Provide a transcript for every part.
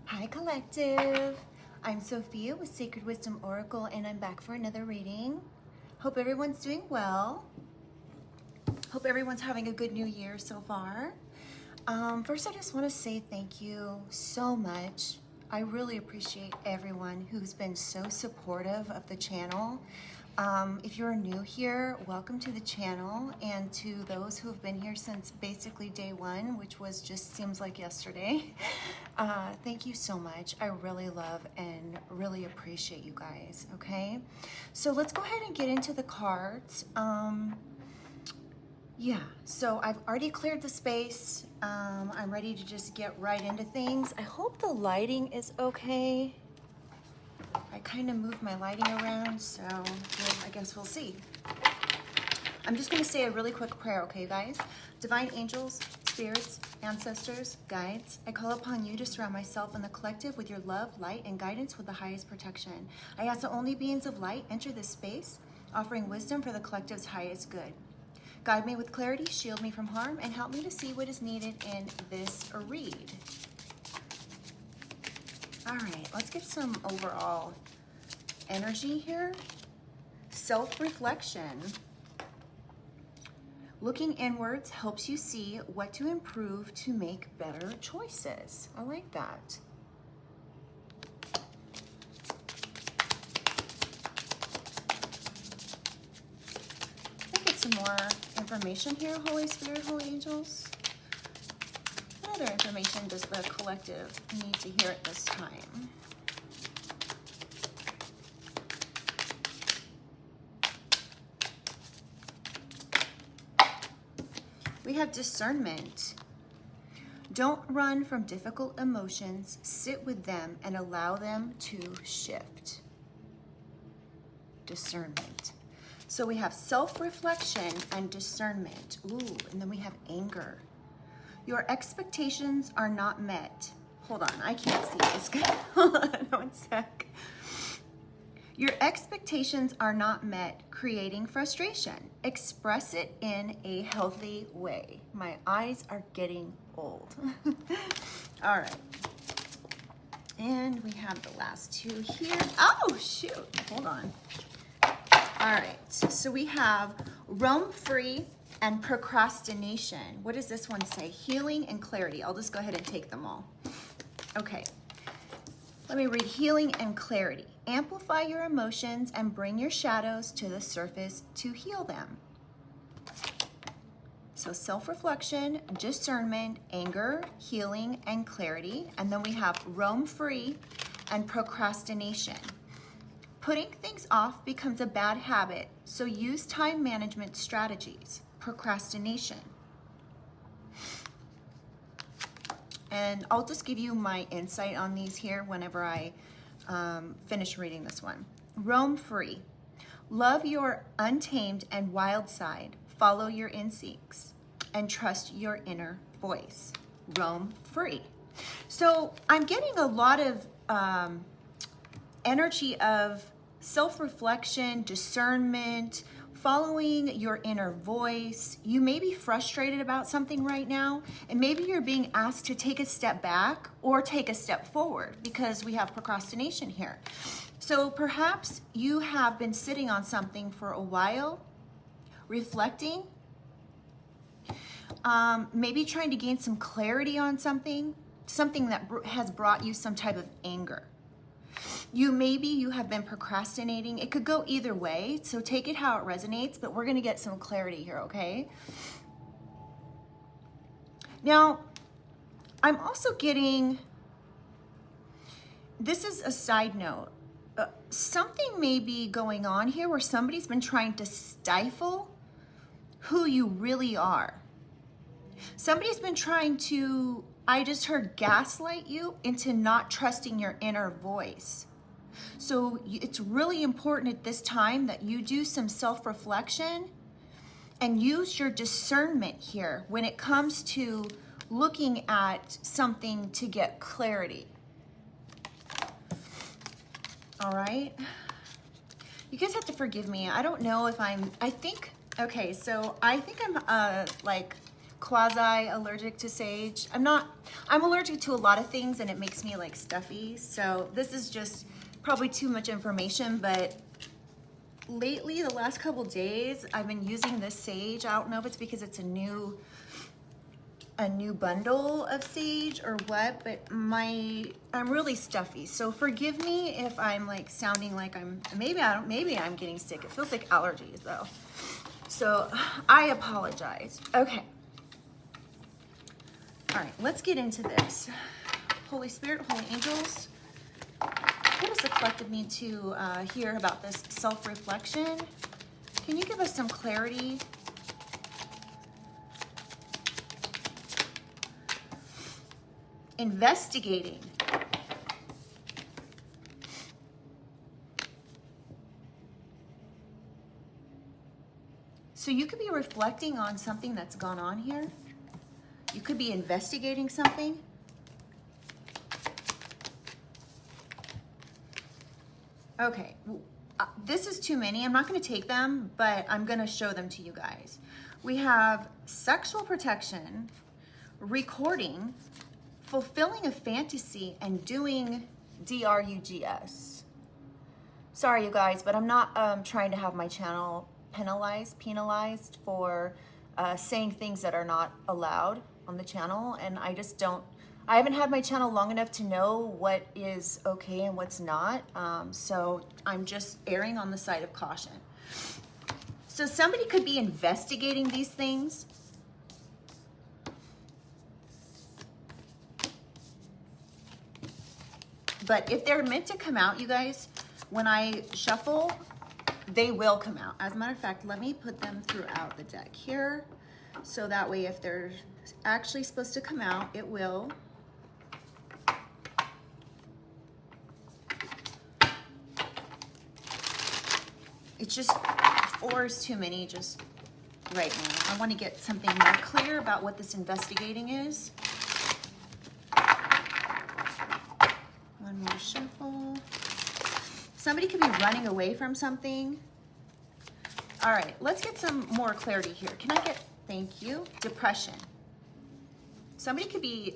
Hi Collective, I'm Sophia with Sacred Wisdom Oracle and I'm back for another reading. Hope everyone's doing well. Hope everyone's having a good new year so far. First I just want to say thank you so much. I really appreciate everyone who's been so supportive of the channel. If you're new here, welcome to the channel, and to those who have been here since basically day one, which was just seems like yesterday, thank you so much. I really love and really appreciate you guys, okay? So let's go ahead and get into the cards. Yeah, so I've already cleared the space. I'm ready to just get right into things. I hope the lighting is okay. I kind of moved my lighting around, so well, I guess we'll see. I'm just going to say a really quick prayer, okay, guys? Divine angels, spirits, ancestors, guides, I call upon you to surround myself and the collective with your love, light, and guidance with the highest protection. I ask that only beings of light enter this space, offering wisdom for the collective's highest good. Guide me with clarity, shield me from harm, and help me to see what is needed in this read. All right, let's get some overall energy here. Self-reflection. Looking inwards helps you see what to improve to make better choices. I like that. Let's get some more information here, Holy Spirit, Holy Angels. What other information does the collective need to hear at this time? We have discernment. Don't run from difficult emotions. Sit with them and allow them to shift. Discernment. So we have self-reflection and discernment. Ooh, and then we have anger. Your expectations are not met. Hold on, I can't see this good. Hold on 1 sec. Your expectations are not met, creating frustration. Express it in a healthy way. My eyes are getting old. All right. And we have the last two here. Oh, shoot. Hold on. All right. So we have roam free and procrastination. What does this one say? Healing and clarity. I'll just go ahead and take them all. Okay. Let me read healing and clarity. Amplify your emotions and bring your shadows to the surface to heal them. So self-reflection, discernment, anger, healing, and clarity. And then we have roam free and procrastination. Putting things off becomes a bad habit, so use time management strategies. Procrastination. And I'll just give you my insight on these here whenever I finish reading this one. Roam free. Love your untamed and wild side. Follow your instincts and trust your inner voice. Roam free. So I'm getting a lot of energy of self-reflection, discernment, following your inner voice. You may be frustrated about something right now, and maybe you're being asked to take a step back or take a step forward because we have procrastination here. So perhaps you have been sitting on something for a while, reflecting, maybe trying to gain some clarity on something that has brought you some type of anger. Maybe you have been procrastinating. It could go either way, so take it how it resonates, but we're going to get some clarity here, okay? Now, I'm also getting, this is a side note, something may be going on here where somebody's been trying to stifle who you really are. Somebody's been trying to, I just heard, gaslight you into not trusting your inner voice. So it's really important at this time that you do some self-reflection and use your discernment here when it comes to looking at something to get clarity. All right? You guys have to forgive me. I don't know if I think, okay, so I think I'm like quasi allergic to sage. I'm allergic to a lot of things and it makes me like stuffy. So this is just probably too much information, but lately, the last couple days, I've been using this sage. I don't know if it's because it's a new bundle of sage or what, but I'm really stuffy. So forgive me if I'm like sounding like maybe I'm getting sick. It feels like allergies though. So I apologize. Okay. All right, let's get into this. Holy Spirit, Holy Angels, what does the collective need to hear about this self-reflection? Can you give us some clarity? Investigating. So you could be reflecting on something that's gone on here. You could be investigating something. Okay, this is too many. I'm not going to take them, but I'm going to show them to you guys. We have sexual protection, recording, fulfilling a fantasy, and doing DRUGS. Sorry, you guys, but I'm not trying to have my channel penalized for saying things that are not allowed on the channel, and I haven't had my channel long enough to know what is okay and what's not, so I'm just erring on the side of caution. So somebody could be investigating these things. But if they're meant to come out, you guys, when I shuffle, they will come out. As a matter of fact, let me put them throughout the deck here. So that way, if they're actually supposed to come out, it will. It's just 4 is too many just right now. I want to get something more clear about what this investigating is. One more shuffle. Somebody could be running away from something. All right, let's get some more clarity here. Can I get, thank you, depression. Somebody could be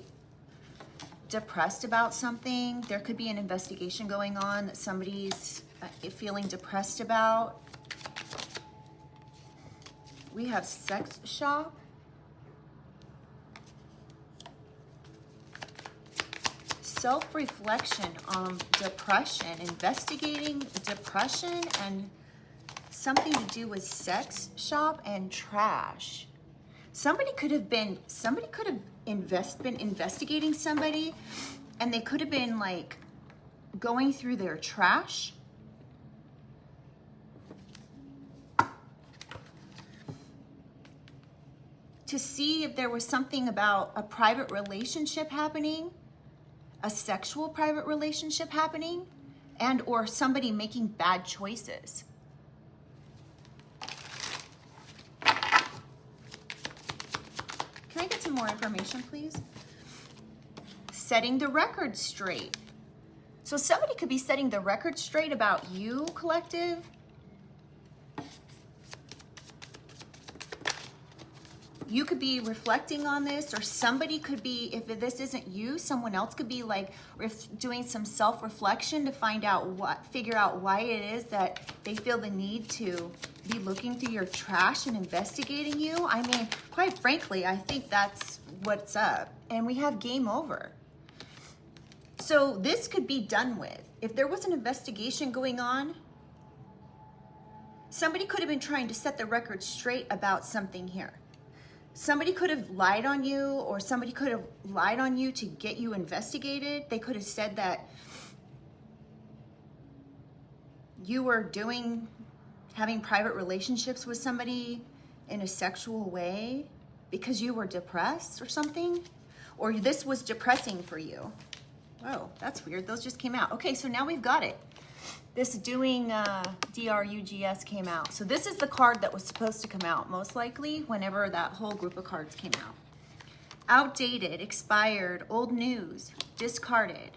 depressed about something. There could be an investigation going on that somebody's feeling depressed about. We have sex shop. Self-reflection on depression, investigating depression, and something to do with sex shop and trash. Somebody could have been investigating somebody, and they could have been like going through their trash. To see if there was something about a private relationship happening, a sexual private relationship happening, and or somebody making bad choices. Can I get some more information, please? Setting the record straight. So somebody could be setting the record straight about you, collective. You could be reflecting on this, or somebody could be, if this isn't you, someone else could be like doing some self-reflection to figure out why it is that they feel the need to be looking through your trash and investigating you. I mean, quite frankly, I think that's what's up. And we have game over. So this could be done with. If there was an investigation going on, somebody could have been trying to set the record straight about something here. Somebody could have lied on you, or somebody could have lied on you to get you investigated. They could have said that you were having private relationships with somebody in a sexual way because you were depressed or something, or this was depressing for you. Oh, that's weird. Those just came out. Okay, so now we've got it. This doing DRUGS came out. So this is the card that was supposed to come out, most likely, whenever that whole group of cards came out. Outdated, expired, old news, discarded.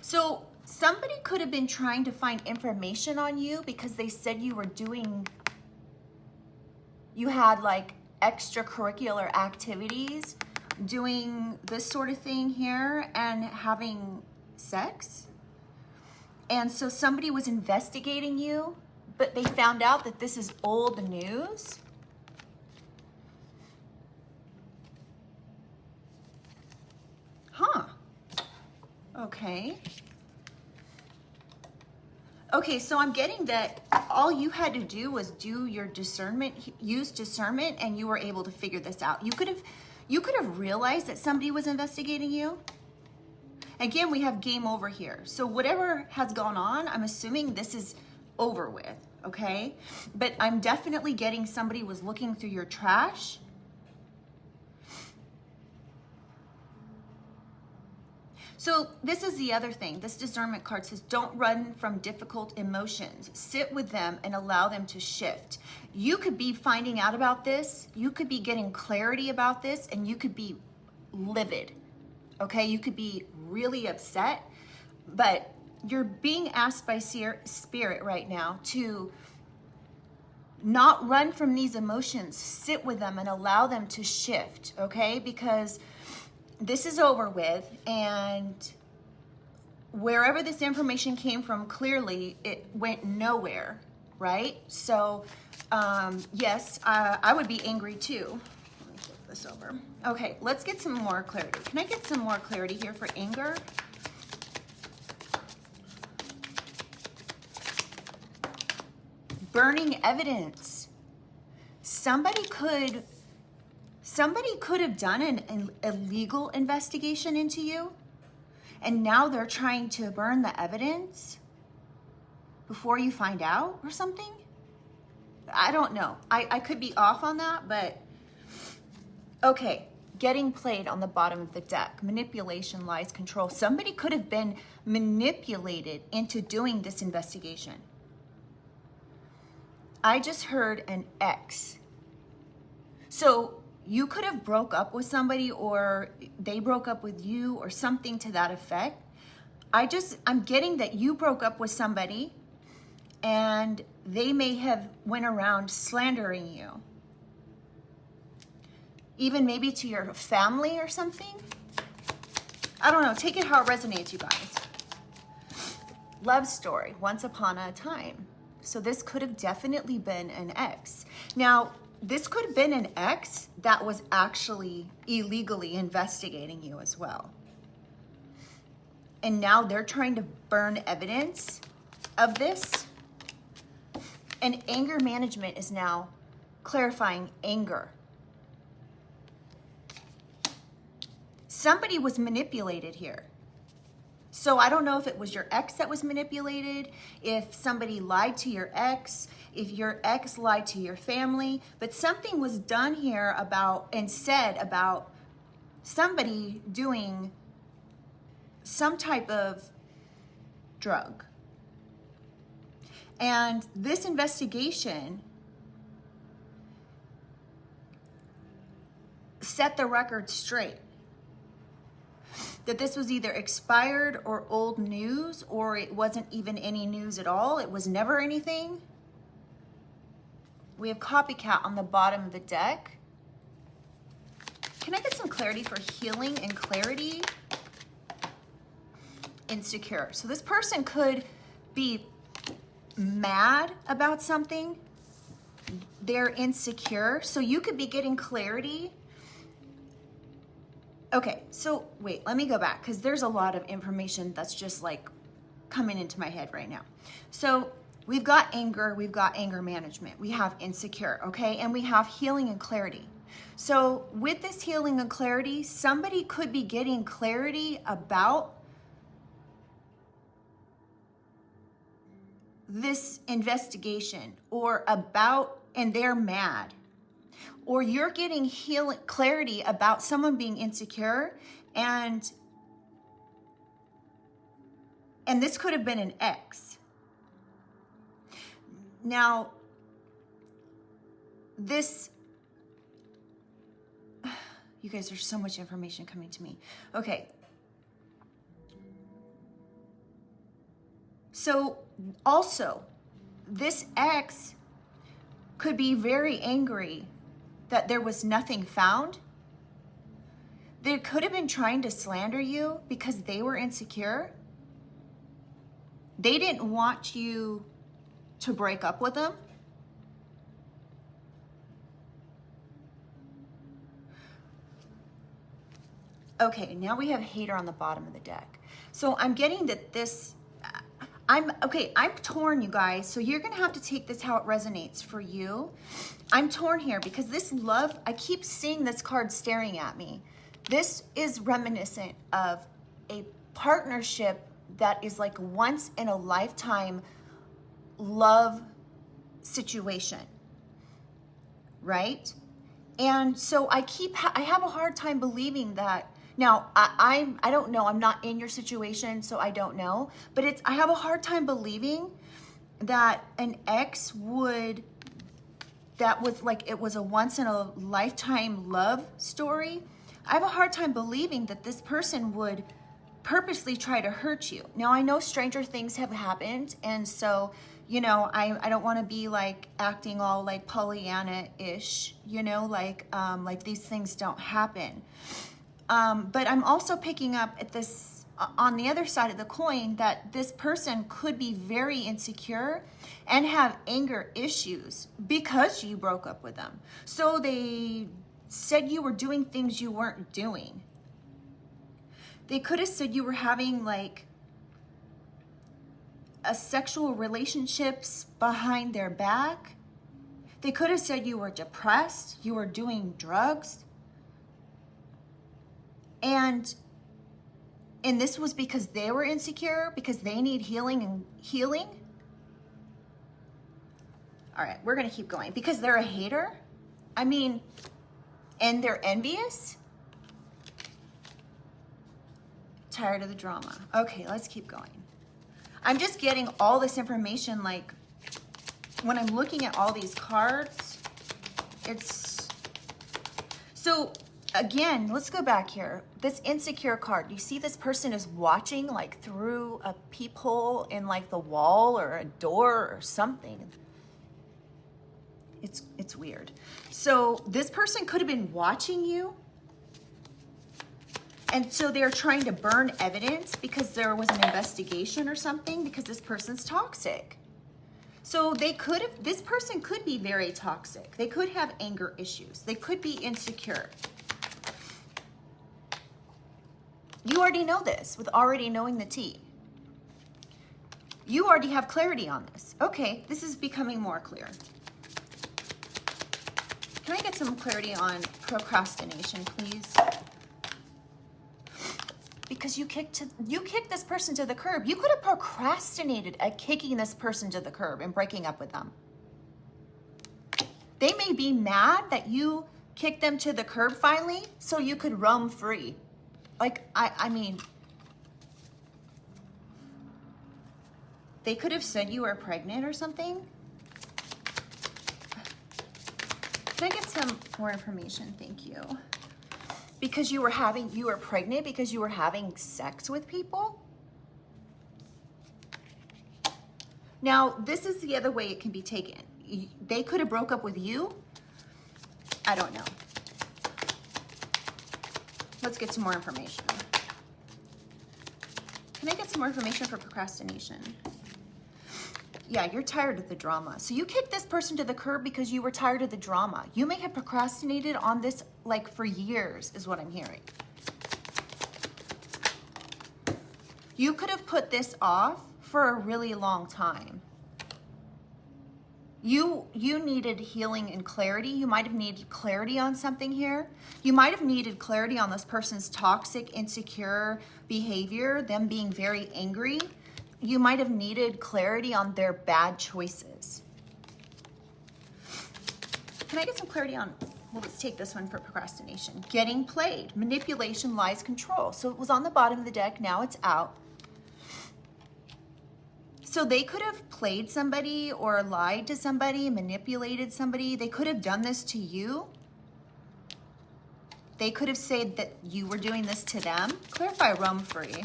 So somebody could have been trying to find information on you because they said you had like extracurricular activities, doing this sort of thing here and having sex. And so somebody was investigating you, but they found out that this is old news. Huh. Okay. Okay, so I'm getting that all you had to do was do your discernment, use discernment, and you were able to figure this out. You could have realized that somebody was investigating you. Again, we have game over here. So whatever has gone on, I'm assuming this is over with, okay? But I'm definitely getting somebody was looking through your trash. So this is the other thing. This discernment card says, don't run from difficult emotions. Sit with them and allow them to shift. You could be finding out about this. You could be getting clarity about this, and you could be livid, okay? You could be really upset, but you're being asked by Spirit right now to not run from these emotions. Sit with them and allow them to shift, okay? Because this is over with, and wherever this information came from, clearly it went nowhere, right? So, yes, I would be angry too. Let me flip this over. Okay, let's get some more clarity. Can I get some more clarity here for anger? Burning evidence. Somebody could have done an illegal investigation into you, and now they're trying to burn the evidence before you find out or something. I don't know. I could be off on that, but okay. Getting played on the bottom of the deck. Manipulation, lies, control. Somebody could have been manipulated into doing this investigation. I just heard an ex. So you could have broke up with somebody, or they broke up with you, or something to that effect. I'm getting that you broke up with somebody and they may have went around slandering you. Even maybe to your family or something. I don't know, take it how it resonates, you guys. Love story, once upon a time. So this could have definitely been an ex. Now, this could have been an ex that was actually illegally investigating you as well. And now they're trying to burn evidence of this. And anger management is now clarifying anger. Somebody was manipulated here. So I don't know if it was your ex that was manipulated, if somebody lied to your ex, if your ex lied to your family, but something was done here about and said about somebody doing some type of drug. And this investigation set the record straight. That this was either expired or old news, or it wasn't even any news at all. It was never anything. We have copycat on the bottom of the deck. Can I get some clarity for healing and clarity? Insecure. So this person could be mad about something. They're insecure. So you could be getting clarity. Okay, so wait, let me go back, because there's a lot of information that's just like coming into my head right now. So we've got anger management, we have insecure, okay? And we have healing and clarity. So with this healing and clarity, somebody could be getting clarity about this investigation, or about, and they're mad. Or you're getting healing, clarity about someone being insecure, and this could have been an ex. Now, this, you guys, there's so much information coming to me. Okay. So also, this ex could be very angry that there was nothing found. They could have been trying to slander you because they were insecure. They didn't want you to break up with them. Okay, now we have hater on the bottom of the deck. So I'm getting that this, I'm torn, you guys. So you're gonna have to take this how it resonates for you. I'm torn here because this love, I keep seeing this card staring at me. This is reminiscent of a partnership that is like once in a lifetime love situation, right? And so I have a hard time believing that. Now, I don't know, I'm not in your situation, so I don't know, but I have a hard time believing that an ex that was like, it was a once in a lifetime love story. I have a hard time believing that this person would purposely try to hurt you. Now, I know stranger things have happened, and so, you know, I don't want to be like acting all like Pollyanna-ish, you know, like these things don't happen. But I'm also picking up at this, on the other side of the coin, that this person could be very insecure and have anger issues because you broke up with them. So they said you were doing things you weren't doing. They could have said you were having like a sexual relationships behind their back. They could have said you were depressed, you were doing drugs. And this was because they were insecure, because they need healing. All right, we're gonna keep going. Because they're a hater? I mean, and they're envious? Tired of the drama. Okay, let's keep going. I'm just getting all this information, like, when I'm looking at all these cards, it's... So, again, let's go back here. This insecure card, you see this person is watching like through a peephole in like the wall or a door or something. It's weird. So this person could have been watching you. And so they're trying to burn evidence because there was an investigation or something, because this person's toxic. So this person could be very toxic. They could have anger issues. They could be insecure. You already know this with already knowing the tea. You already have clarity on this. Okay, this is becoming more clear. Can I get some clarity on procrastination, please? Because you kicked this person to the curb. You could have procrastinated at kicking this person to the curb and breaking up with them. They may be mad that you kicked them to the curb finally so you could roam free. Like, I mean, they could have said you were pregnant or something. Can I get some more information? Thank you. Because you were pregnant because you were having sex with people? Now, this is the other way it can be taken. They could have broke up with you. I don't know. Let's get some more information. Can I get some more information for procrastination? Yeah, you're tired of the drama. So you kicked this person to the curb because you were tired of the drama. You may have procrastinated on this like for years, is what I'm hearing. You could have put this off for a really long time. You needed healing and clarity. You might have needed clarity on something here. You might have needed clarity on this person's toxic, insecure behavior, them being very angry. You might have needed clarity on their bad choices. Can I get some clarity on, well, let's take this one for procrastination. Getting played, manipulation, lies, control. So it was on the bottom of the deck, now it's out. So they could have played somebody or lied to somebody, manipulated somebody. They could have done this to you. They could have said that you were doing this to them. Clarify, roam free.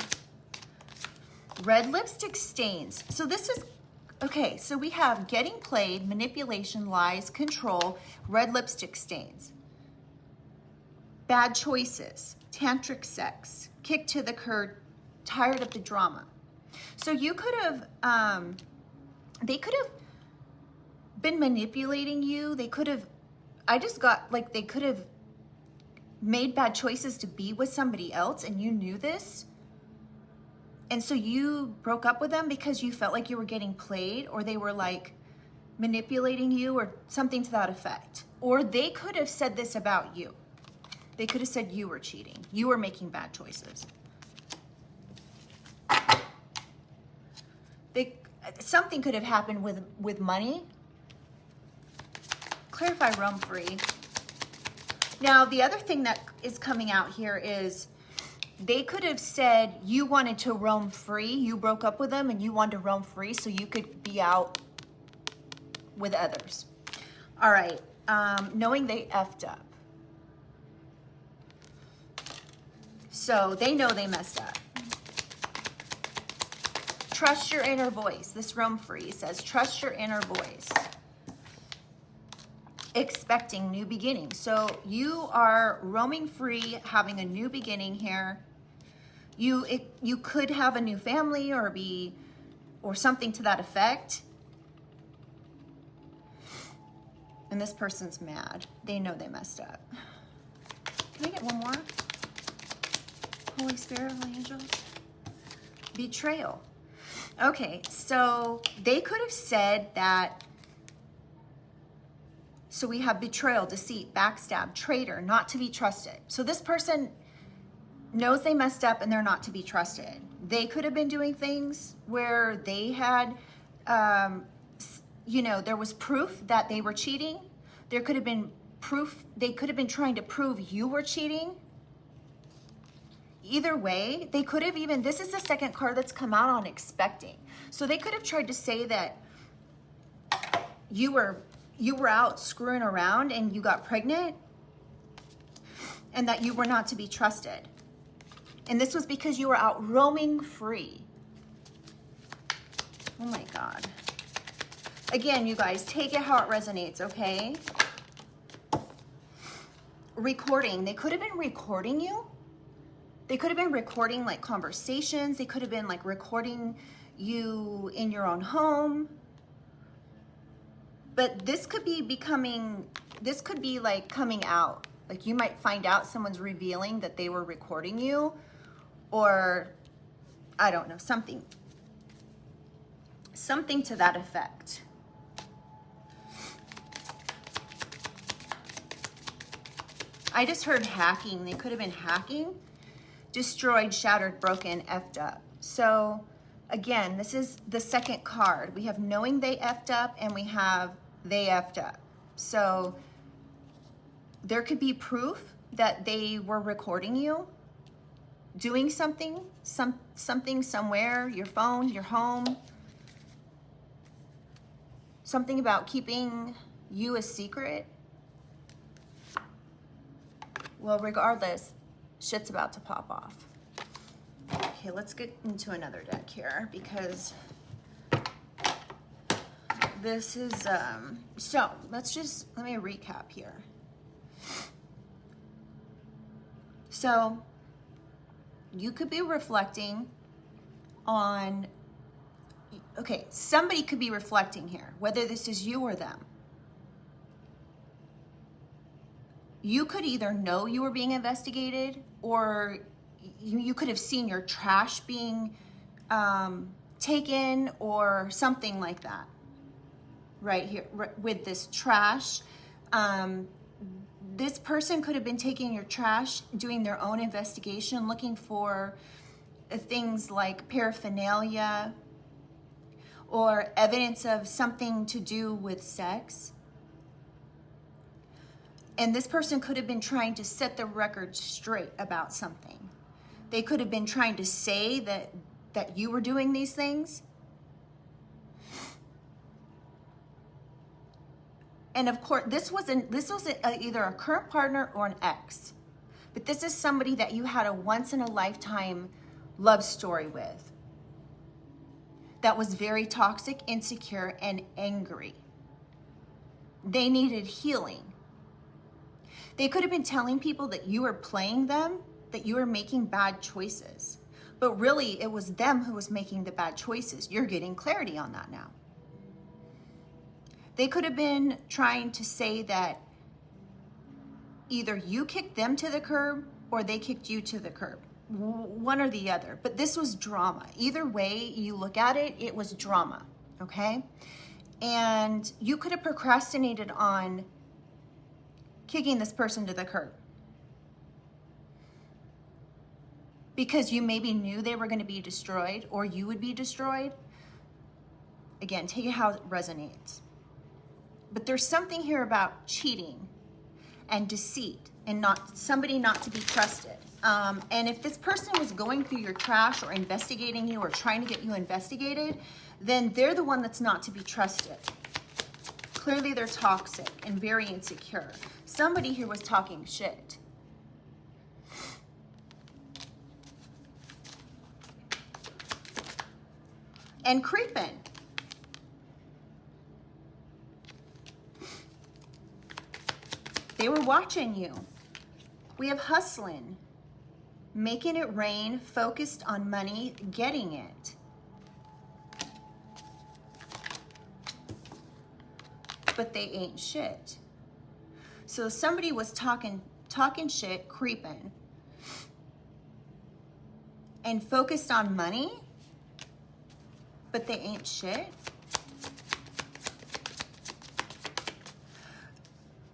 Red lipstick stains. So this is Okay, so we have getting played, manipulation, lies, control, red lipstick stains, bad choices, tantric sex, kick to the curb, tired of the drama. So you could have, they could have been manipulating you. They could have, I just got like, they could have made bad choices to be with somebody else and you knew this. And so you broke up with them because you felt like you were getting played, or they were like manipulating you or something to that effect. Or they could have said this about you. They could have said you were cheating. You were making bad choices. Something could have happened with money. Clarify roam free. Now, the other thing that is coming out here is they could have said you wanted to roam free. You broke up with them and you wanted to roam free so you could be out with others. All right. Knowing they effed up. So they know they messed up. Trust your inner voice. This roam free says, trust your inner voice. Expecting new beginnings. So you are roaming free, having a new beginning here. You could have a new family or something to that effect. And this person's mad. They know they messed up. Can I get one more? Holy Spirit, Holy Angels. Betrayal. Okay, so they could have said that. So we have betrayal, deceit, backstab, traitor, not to be trusted. So this person knows they messed up and they're not to be trusted. They could have been doing things where they had, there was proof that they were cheating. There could have been proof, they could have been trying to prove you were cheating. Either way, they could have even, this is the second card that's come out on expecting. So they could have tried to say that you were out screwing around and you got pregnant and that you were not to be trusted. And this was because you were out roaming free. Oh my God. Again, you guys, take it how it resonates, okay? Recording. They could have been recording you. They could have been recording like conversations. They could have been like recording you in your own home. But this could be like coming out. Like you might find out someone's revealing that they were recording you, or I don't know, something to that effect. I just heard hacking. They could have been hacking. Destroyed, shattered, broken, effed up. So again, this is the second card. We have knowing they effed up and we have they effed up. So there could be proof that they were recording you doing something, something somewhere, your phone, your home, something about keeping you a secret. Well, regardless, shit's about to pop off. Okay, let's get into another deck here because this is, so let me recap here. So you could be reflecting on, okay, somebody could be reflecting here, whether this is you or them. You could either know you were being investigated, or you could have seen your trash being taken or something like that. Right here with this trash. This person could have been taking your trash, doing their own investigation, looking for things like paraphernalia or evidence of something to do with sex. And this person could have been trying to set the record straight about something. They could have been trying to say that you were doing these things. And of course, this was either a current partner or an ex. But this is somebody that you had a once in a lifetime love story with. that was very toxic, insecure, and angry. They needed healing. They could have been telling people that you were playing them, that you were making bad choices. But really, it was them who was making the bad choices. You're getting clarity on that now. They could have been trying to say that either you kicked them to the curb or they kicked you to the curb. One or the other. But this was drama. Either way you look at it, it was drama. Okay? And you could have procrastinated on kicking this person to the curb because you maybe knew they were going to be destroyed or you would be destroyed. Again, take it how it resonates. But there's something here about cheating and deceit and somebody not to be trusted. And if this person was going through your trash or investigating you or trying to get you investigated, then they're the one that's not to be trusted. Clearly they're toxic and very insecure. Somebody here was talking shit. And creeping. They were watching you. We have hustling, making it rain, focused on money, getting it. But they ain't shit. So somebody was talking shit, creeping, and focused on money, but they ain't shit.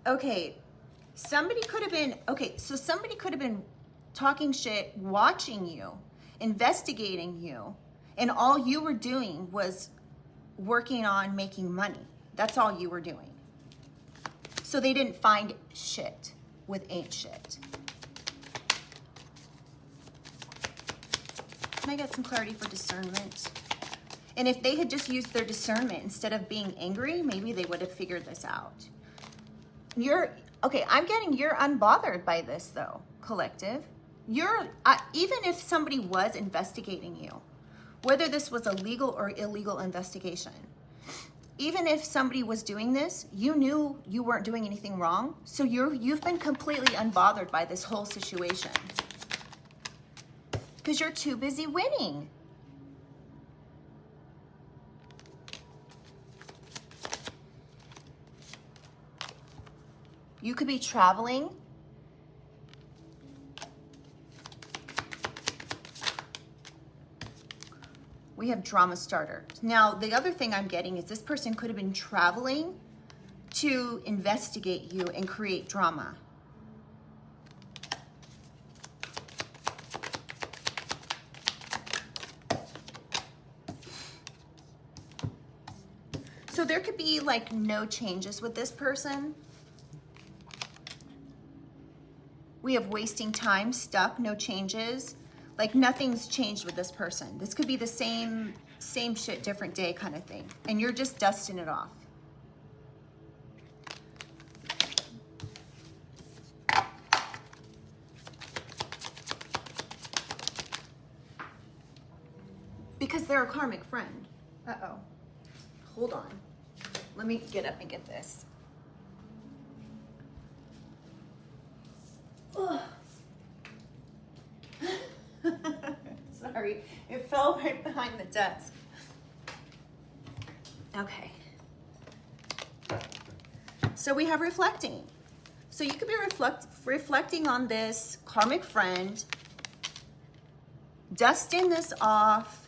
Okay, somebody could have been talking shit, watching you, investigating you, and all you were doing was working on making money. That's all you were doing. So they didn't find shit with ain't shit. Can I get some clarity for discernment? And if they had just used their discernment instead of being angry, maybe they would have figured this out. I'm getting you're unbothered by this though, collective. Even if somebody was investigating you, whether this was a legal or illegal investigation, even if somebody was doing this, you knew you weren't doing anything wrong. So you've been completely unbothered by this whole situation because you're too busy winning. You could be traveling. We have drama starter. Now, the other thing I'm getting is this person could have been traveling to investigate you and create drama. So there could be like no changes with this person. We have wasting time, stuck, no changes. Like nothing's changed with this person. This could be the same shit, different day kind of thing. And you're just dusting it off. Because they're a karmic friend. Uh-oh. Hold on. Let me get up and get this. Ugh. Sorry, it fell right behind the desk. Okay. So we have reflecting. So you could be reflecting on this karmic friend, dusting this off,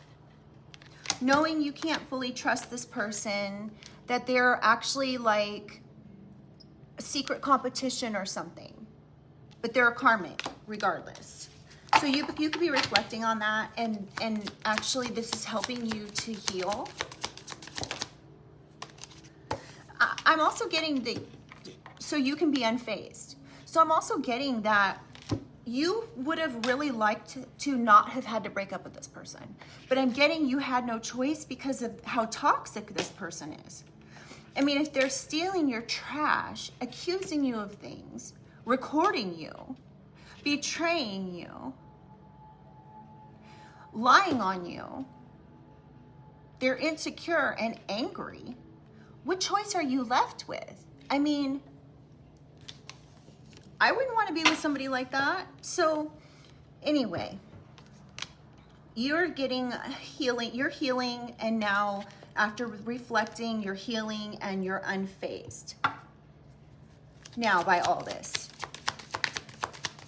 knowing you can't fully trust this person, that they're actually like a secret competition or something, but they're a karmic regardless. So you could be reflecting on that, and actually this is helping you to heal. I'm also getting so you can be unfazed. So I'm also getting that you would have really liked to not have had to break up with this person. But I'm getting you had no choice because of how toxic this person is. I mean, if they're stealing your trash, accusing you of things, recording you, betraying you, lying on you, they're insecure and angry, what choice are you left with? I mean, I wouldn't want to be with somebody like that. So anyway, you're getting healing, you're healing, and now after reflecting, you're healing and you're unfazed. Now, by all this.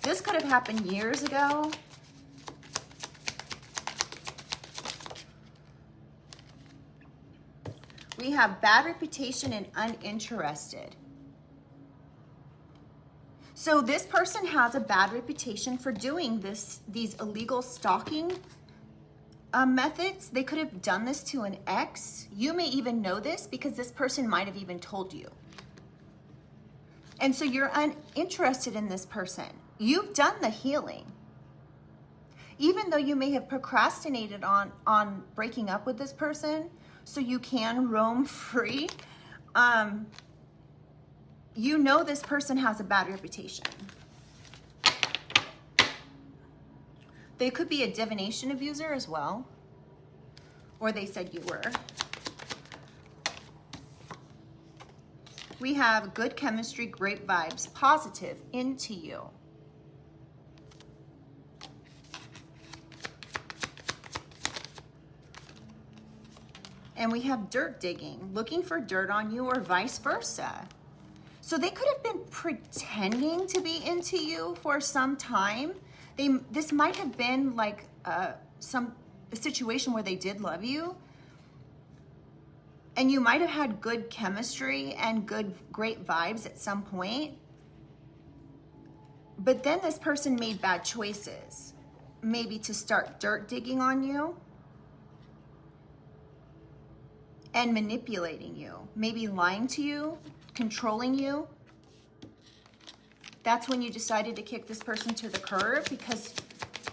This could have happened years ago. We have bad reputation and uninterested. So this person has a bad reputation for doing these illegal stalking methods. They could have done this to an ex. You may even know this because this person might have even told you. And so you're uninterested in this person. You've done the healing. Even though you may have procrastinated on breaking up with this person so you can roam free, you know this person has a bad reputation. They could be a divination abuser as well, or they said you were. We have good chemistry, great vibes, positive into you. And we have dirt digging, looking for dirt on you or vice versa. So they could have been pretending to be into you for some time. This might have been like a situation where they did love you. And you might have had good chemistry and great vibes at some point. But then this person made bad choices. Maybe to start dirt digging on you. And manipulating you. Maybe lying to you. Controlling you. That's when you decided to kick this person to the curb because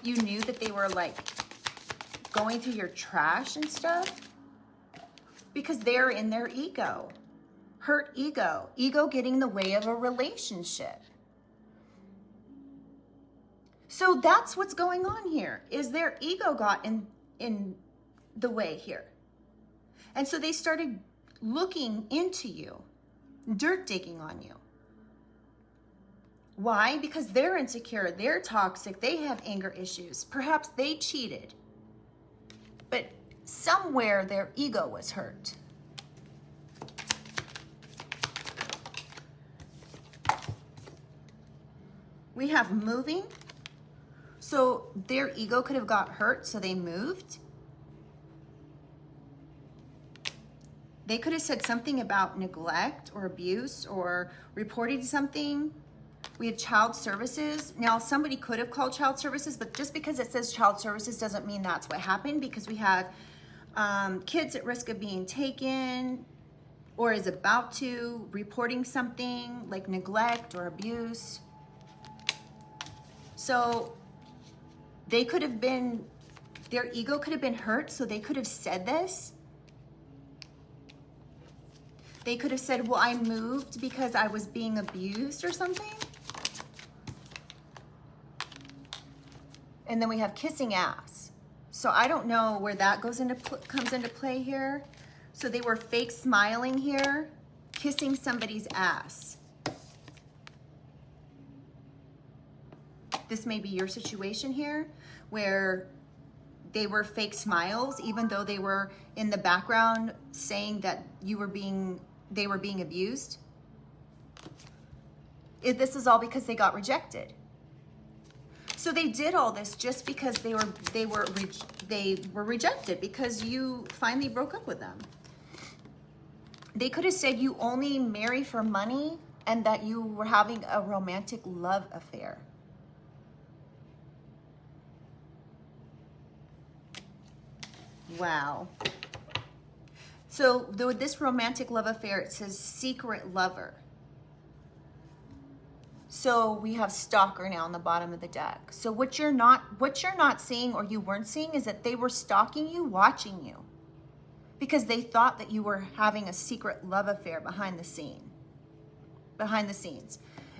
you knew that they were like going through your trash and stuff. Because they're in their ego. Hurt ego. Ego getting in the way of a relationship. So that's what's going on here. Is their ego got in the way here. And so they started looking into you. Dirt digging on you. Why? Because they're insecure, they're toxic, they have anger issues. Perhaps they cheated. But somewhere their ego was hurt. We have moving. So their ego could have got hurt, so they moved. They could have said something about neglect or abuse or reporting something. We have child services. Now, somebody could have called child services, but just because it says child services doesn't mean that's what happened, because we have kids at risk of being taken or is about to, reporting something like neglect or abuse. So they could have been, their ego could have been hurt, so they could have said this. They could have said, well, I moved because I was being abused or something. And then we have kissing ass. So I don't know where that comes into play here. So they were fake smiling here, kissing somebody's ass. This may be your situation here, where they were fake smiles, even though they were in the background saying that they were being abused. This is all because they got rejected. So they did all this just because they were rejected, because you finally broke up with them. They could have said you only marry for money and that you were having a romantic love affair. Wow. So this romantic love affair, it says secret lover. So we have stalker now on the bottom of the deck. So what you're not seeing, or you weren't seeing, is that they were stalking you, watching you, because they thought that you were having a secret love affair behind the scenes,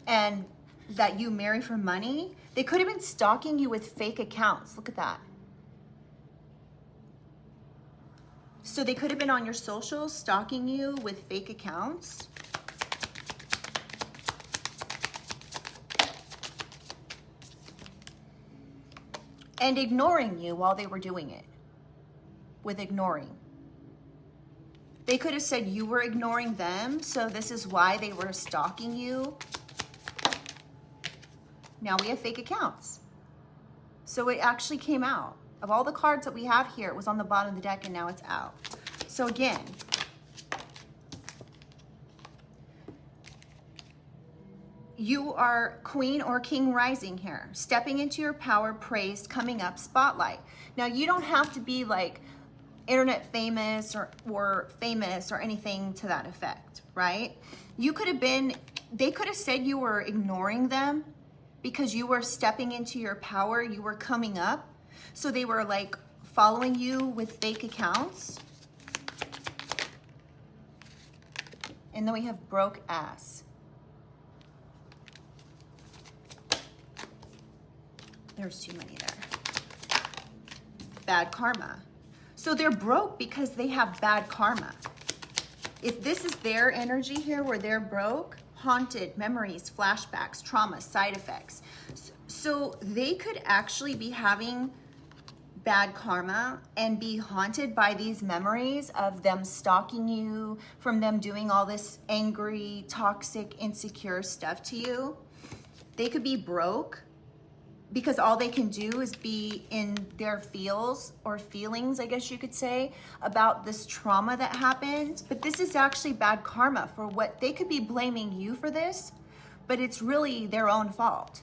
and that you marry for money. They could have been stalking you with fake accounts. Look at that. So they could have been on your socials, stalking you with fake accounts. And ignoring you while they were doing it. With ignoring. They could have said you were ignoring them, so this is why they were stalking you. Now we have fake accounts. So it actually came out. Of all the cards that we have here, it was on the bottom of the deck and now it's out. So again, you are queen or king rising here. Stepping into your power, praised, coming up, spotlight. Now you don't have to be like internet famous or famous or anything to that effect, right? You could have been, they could have said you were ignoring them because you were stepping into your power, you were coming up. So they were like following you with fake accounts. And then we have broke ass. There's too many there. Bad karma. So they're broke because they have bad karma. If this is their energy here where they're broke, haunted, memories, flashbacks, trauma, side effects. So they could actually be having bad karma and be haunted by these memories of them stalking you, from them doing all this angry, toxic, insecure stuff to you. They could be broke because all they can do is be in their feels or feelings, I guess you could say, about this trauma that happened. But this is actually bad karma for what they could be blaming you for this, but it's really their own fault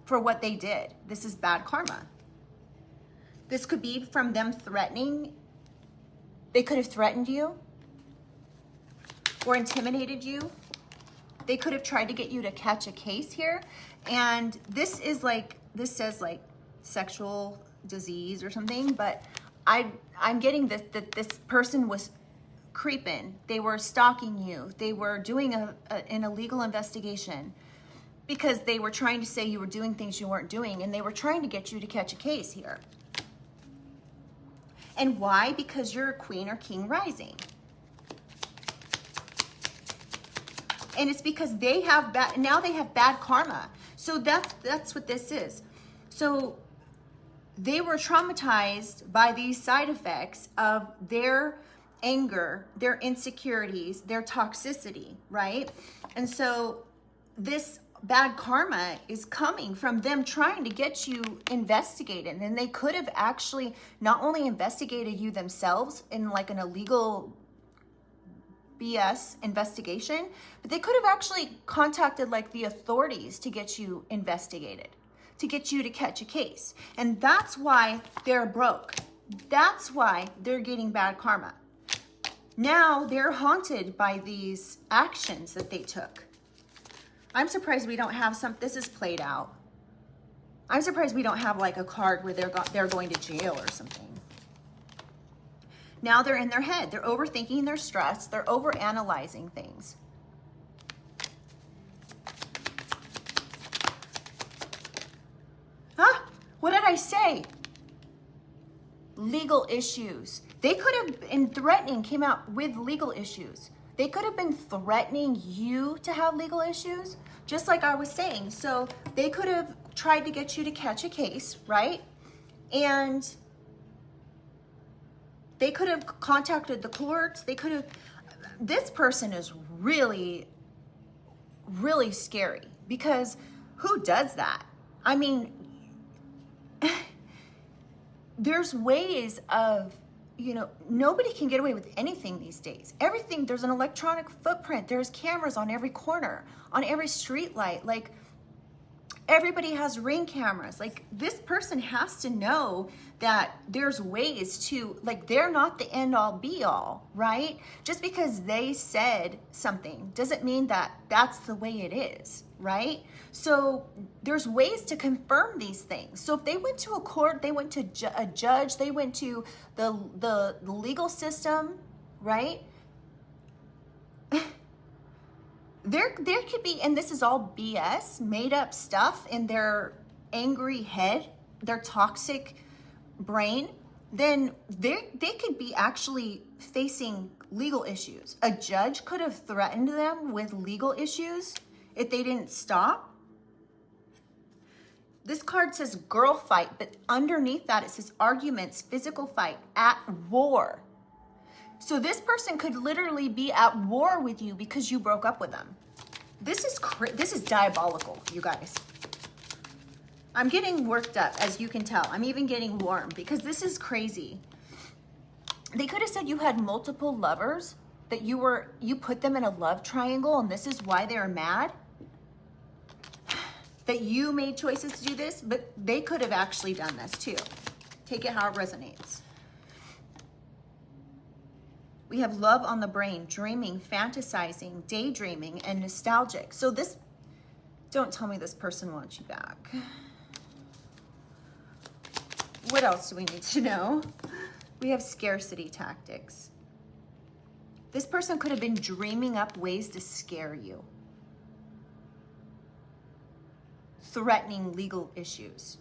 for what they did. This is bad karma. This could be from them threatening. They could have threatened you or intimidated you. They could have tried to get you to catch a case here. And this is like, this says like sexual disease or something, but I'm getting this, that this person was creeping. They were stalking you. They were doing an illegal investigation because they were trying to say you were doing things you weren't doing, and they were trying to get you to catch a case here. And why? Because you're a queen or king rising. And it's because they have bad, now they have bad karma. So that's what this is. So they were traumatized by these side effects of their anger, their insecurities, their toxicity, right? And so this bad karma is coming from them trying to get you investigated. And they could have actually not only investigated you themselves in like an illegal BS investigation, but they could have actually contacted like the authorities to get you investigated, to get you to catch a case. And that's why they're broke. That's why they're getting bad karma. Now they're haunted by these actions that they took. I'm surprised we don't have this is played out. I'm surprised we don't have like a card where they're going to jail or something. Now they're in their head. They're overthinking, they're stressed, they're overanalyzing things. Huh? What did I say? Legal issues. They could have been threatening, came out with legal issues. They could have been threatening you to have legal issues, just like I was saying. So they could have tried to get you to catch a case, right? And they could have contacted the courts. They could have, this person is really, really scary because who does that? I mean, there's ways of, you know, nobody can get away with anything these days. Everything, there's an electronic footprint. There's cameras on every corner, on every street light. Like, everybody has Ring cameras. Like, this person has to know that there's ways to, like, they're not the end all be all, right? Just because they said something doesn't mean that that's the way it is, right? So there's ways to confirm these things. So if they went to a court, they went to a judge, they went to the legal system, right? There could be, and this is all BS, made up stuff in their angry head, their toxic brain. then they could be actually facing legal issues. A judge could have threatened them with legal issues if they didn't stop. This card says girl fight, but underneath that it says arguments, physical fight, at war. So this person could literally be at war with you because you broke up with them. This is diabolical, you guys. I'm getting worked up, as you can tell. I'm even getting warm because this is crazy. They could have said you had multiple lovers, that you put them in a love triangle, and this is why they're mad. That you made choices to do this, but they could have actually done this too. Take it how it resonates. We have love on the brain, dreaming, fantasizing, daydreaming, and nostalgic. So this, don't tell me this person wants you back. What else do we need to know? We have scarcity tactics. This person could have been dreaming up ways to scare you. Threatening legal issues.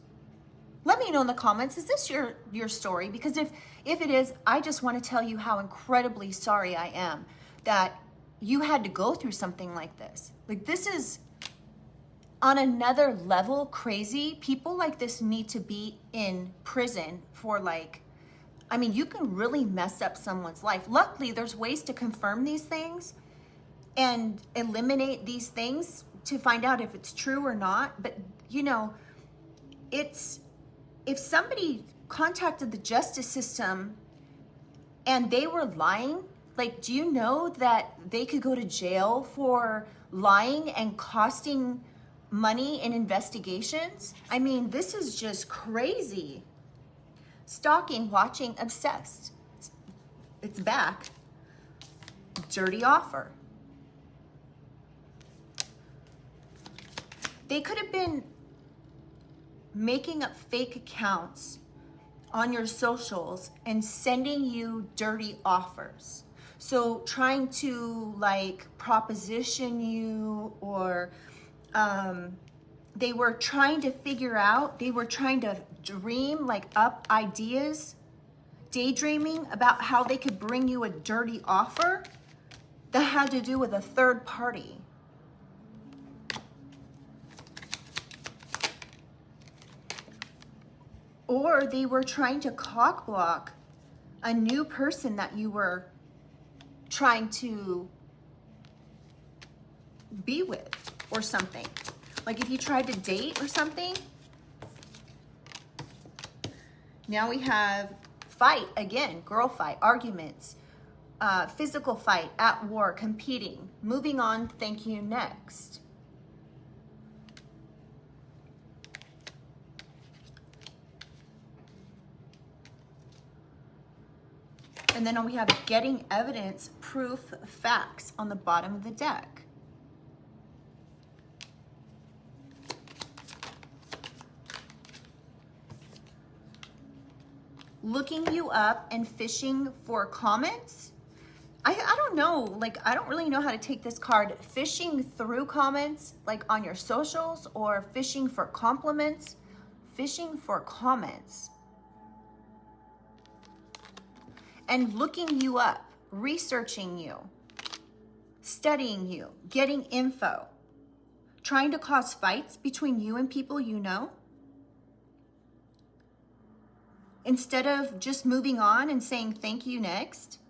Let me know in the comments, is this your story? Because if it is, I just want to tell you how incredibly sorry I am that you had to go through something like this. Like, this is on another level crazy. People like this need to be in prison for, like, I mean, you can really mess up someone's life. Luckily, there's ways to confirm these things and eliminate these things to find out if it's true or not. But, you know, if somebody contacted the justice system and they were lying, like, do you know that they could go to jail for lying and costing money in investigations? I mean, this is just crazy. Stalking, watching, obsessed. It's back. Dirty offer. They could have been making up fake accounts on your socials and sending you dirty offers. So trying to, like, proposition you, or they were trying to figure out, they were trying to dream, like, up ideas, daydreaming about how they could bring you a dirty offer that had to do with a third party. Or they were trying to cock block a new person that you were trying to be with or something. Like if you tried to date or something. Now we have fight again, girl fight, arguments, physical fight, at war, competing, moving on, thank you, next. And then we have getting evidence, proof, facts on the bottom of the deck. Looking you up and fishing for comments. I don't know, like, I don't really know how to take this card. Fishing through comments, like on your socials, or fishing for compliments. Fishing for comments. And looking you up, researching you, studying you, getting info, trying to cause fights between you and people you know, instead of just moving on and saying thank you, next.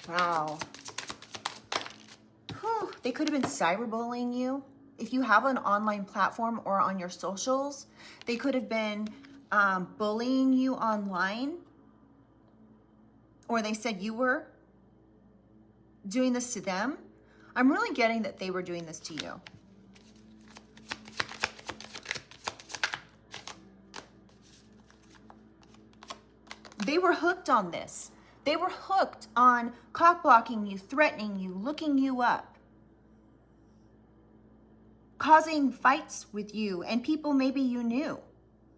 Wow. They could have been cyberbullying you. If you have an online platform or on your socials, they could have been bullying you online. Or they said you were doing this to them. I'm really getting that they were doing this to you. They were hooked on this. They were hooked on cock blocking you, threatening you, looking you up, causing fights with you and people maybe you knew,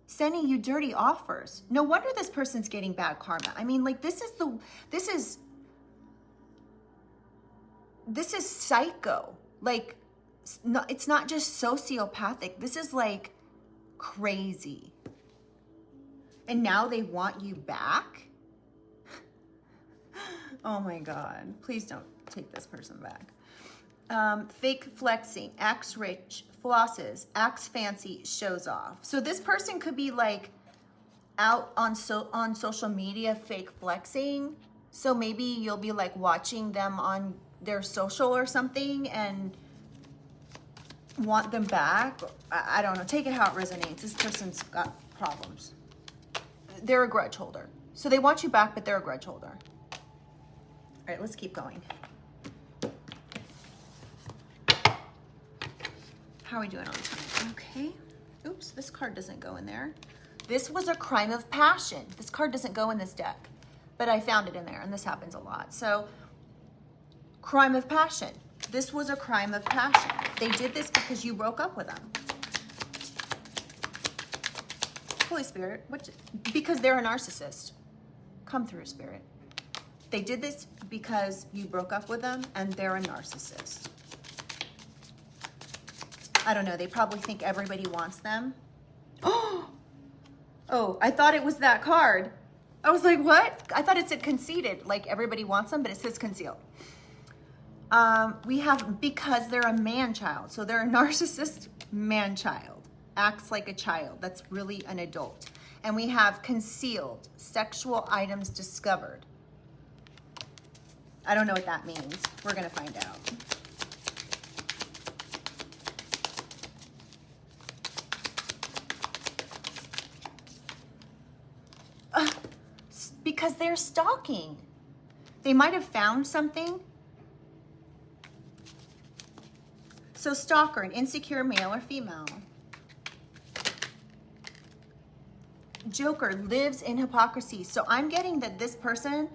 sending you dirty offers. No wonder this person's getting bad karma. I mean, like, this is this is psycho. Like, it's not just sociopathic. This is like crazy. And now they want you back? Oh my God. Please don't take this person back. Fake flexing, acts rich, flosses, acts fancy, shows off. So this person could be like out on social media fake flexing. So maybe you'll be like watching them on their social or something and want them back. I don't know. Take it how it resonates. This person's got problems. They're a grudge holder. So they want you back, but they're a grudge holder. All right, let's keep going. How are we doing on time? Okay. Oops, this card doesn't go in there. This was a crime of passion. This card doesn't go in this deck, but I found it in there, and this happens a lot. So, crime of passion. This was a crime of passion. They did this because you broke up with them. Holy Spirit, because they're a narcissist. Come through, Spirit. They did this because you broke up with them and they're a narcissist. I don't know. They probably think everybody wants them. Oh, I thought it was that card. I was like, what? I thought it said conceited, like everybody wants them, but it says concealed. We have because they're a man-child. So they're a narcissist man-child. Acts like a child. That's really an adult. And we have concealed, sexual items discovered. I don't know what that means. We're going to find out. Because they're stalking. They might have found something. So stalker, an insecure male or female. Joker lives in hypocrisy. So I'm getting that this person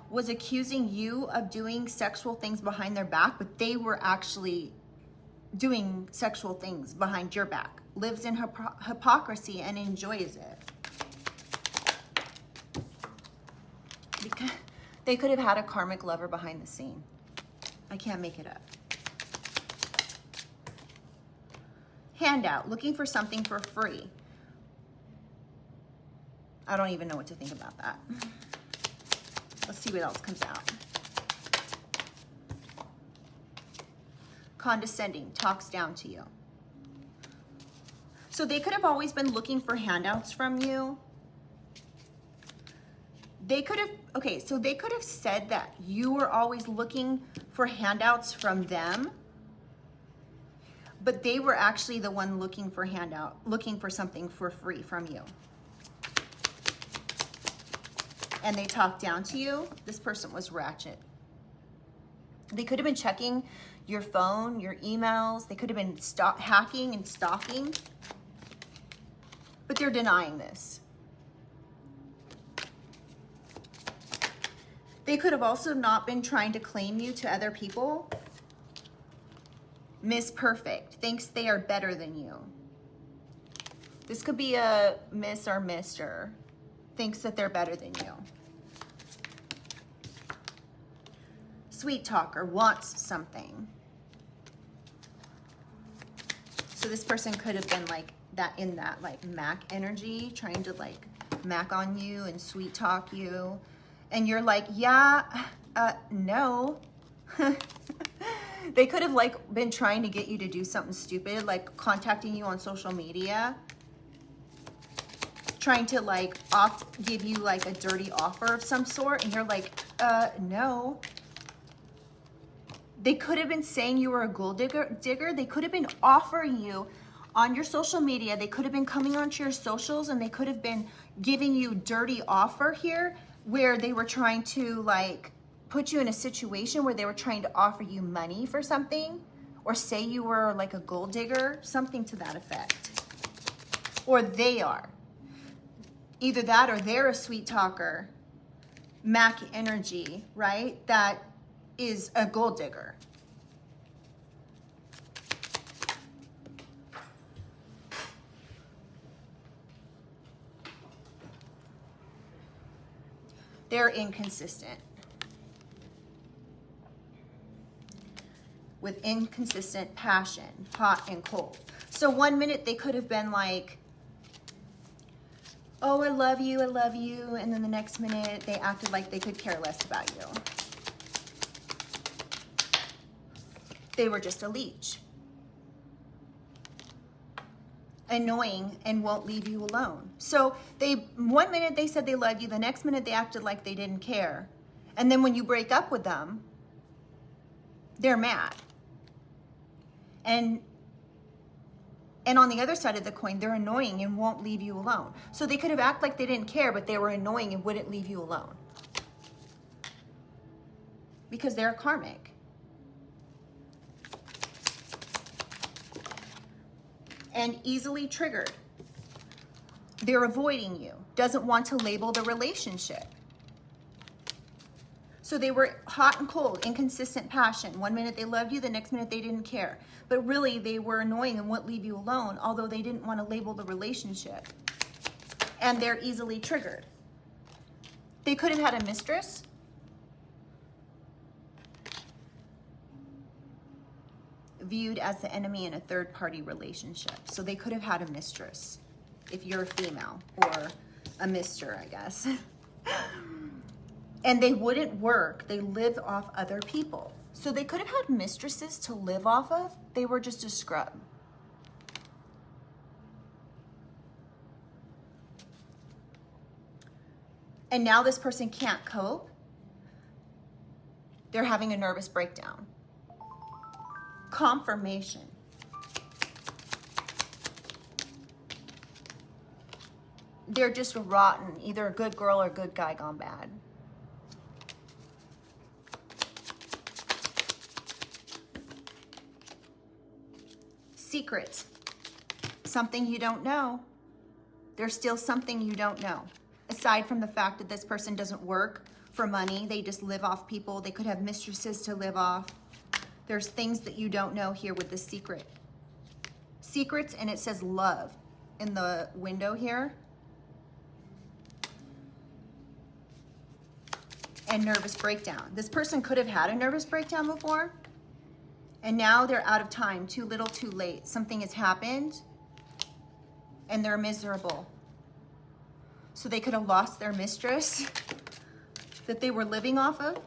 was accusing you of doing sexual things behind their back, but they were actually doing sexual things behind your back. Lives in hypocrisy and enjoys it. Because they could have had a karmic lover behind the scene. I can't make it up. Handout, looking for something for free. I don't even know what to think about that. Let's see what else comes out. Condescending, talks down to you. So they could have always been looking for handouts from you. They could have, okay, so they could have said that you were always looking for handouts from them, but they were actually the one looking for looking for something for free from you. And they talked down to you. This person was ratchet. They could have been checking your phone, your emails. They could have been hacking and stalking, but they're denying this. They could have also not been trying to claim you to other people. Miss Perfect thinks they are better than you. This could be a Miss or Mr. Thinks that they're better than you. Sweet talker wants something. So this person could have been like that in that like Mac energy, trying to like Mac on you and sweet talk you. And you're like, yeah, no. They could have like been trying to get you to do something stupid, like contacting you on social media, trying to like give you like a dirty offer of some sort. And you're like, no. They could have been saying you were a gold digger. They could have been offering you on your social media. They could have been coming onto your socials and they could have been giving you dirty offer here, where they were trying to like put you in a situation where they were trying to offer you money for something, or say you were like a gold digger, something to that effect. Or they are. Either that or they're a sweet talker, Mac energy, right? That is a gold digger. They're inconsistent. with inconsistent passion, hot and cold. So 1 minute they could have been like, oh, I love you, I love you. And then the next minute they acted like they could care less about you. They were just a leech. Annoying and won't leave you alone. So 1 minute they said they love you, the next minute they acted like they didn't care. And then when you break up with them, they're mad. And on the other side of the coin, they're annoying and won't leave you alone. So they could have acted like they didn't care, but they were annoying and wouldn't leave you alone. Because they're karmic. And easily triggered. They're avoiding you. Doesn't want to label the relationship. So they were hot and cold, inconsistent passion. 1 minute they loved you, the next minute they didn't care. But really they were annoying and wouldn't leave you alone, although they didn't want to label the relationship. And they're easily triggered. They could have had a mistress. Viewed as the enemy in a third-party relationship. So they could have had a mistress if you're a female, or a mister, I guess. And they wouldn't work. They live off other people. So they could have had mistresses to live off of. They were just a scrub. And now this person can't cope. They're having a nervous breakdown. Confirmation. They're just rotten, either a good girl or a good guy gone bad. Secrets. Something you don't know. There's still something you don't know. Aside from the fact that this person doesn't work for money, they just live off people. They could have mistresses to live off. There's things that you don't know here with the secret. Secrets, and it says love in the window here. And nervous breakdown. This person could have had a nervous breakdown before, and now they're out of time, too little, too late. Something has happened, and they're miserable. So they could have lost their mistress that they were living off of.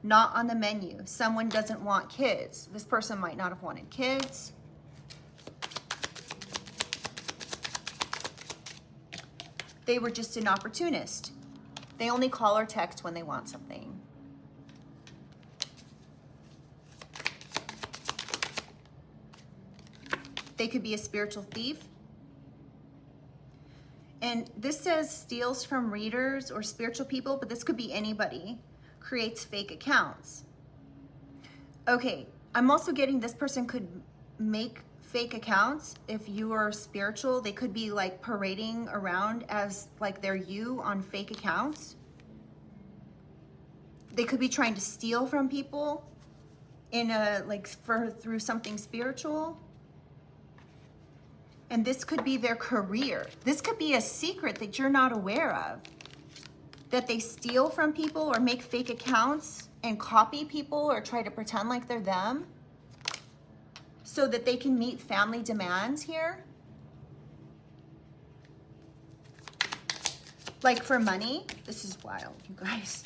Not on the menu. Someone doesn't want kids. This person might not have wanted kids. They were just an opportunist. They only call or text when they want something. They could be a spiritual thief. And this says steals from readers or spiritual people, but this could be anybody. Creates fake accounts. Okay, I'm also getting this person could make fake accounts. If you are spiritual, they could be like parading around as like they're you on fake accounts. They could be trying to steal from people in a through something spiritual. And this could be their career. This could be a secret that you're not aware of. That they steal from people or make fake accounts and copy people or try to pretend like they're them so that they can meet family demands here. Like for money. This is wild, you guys.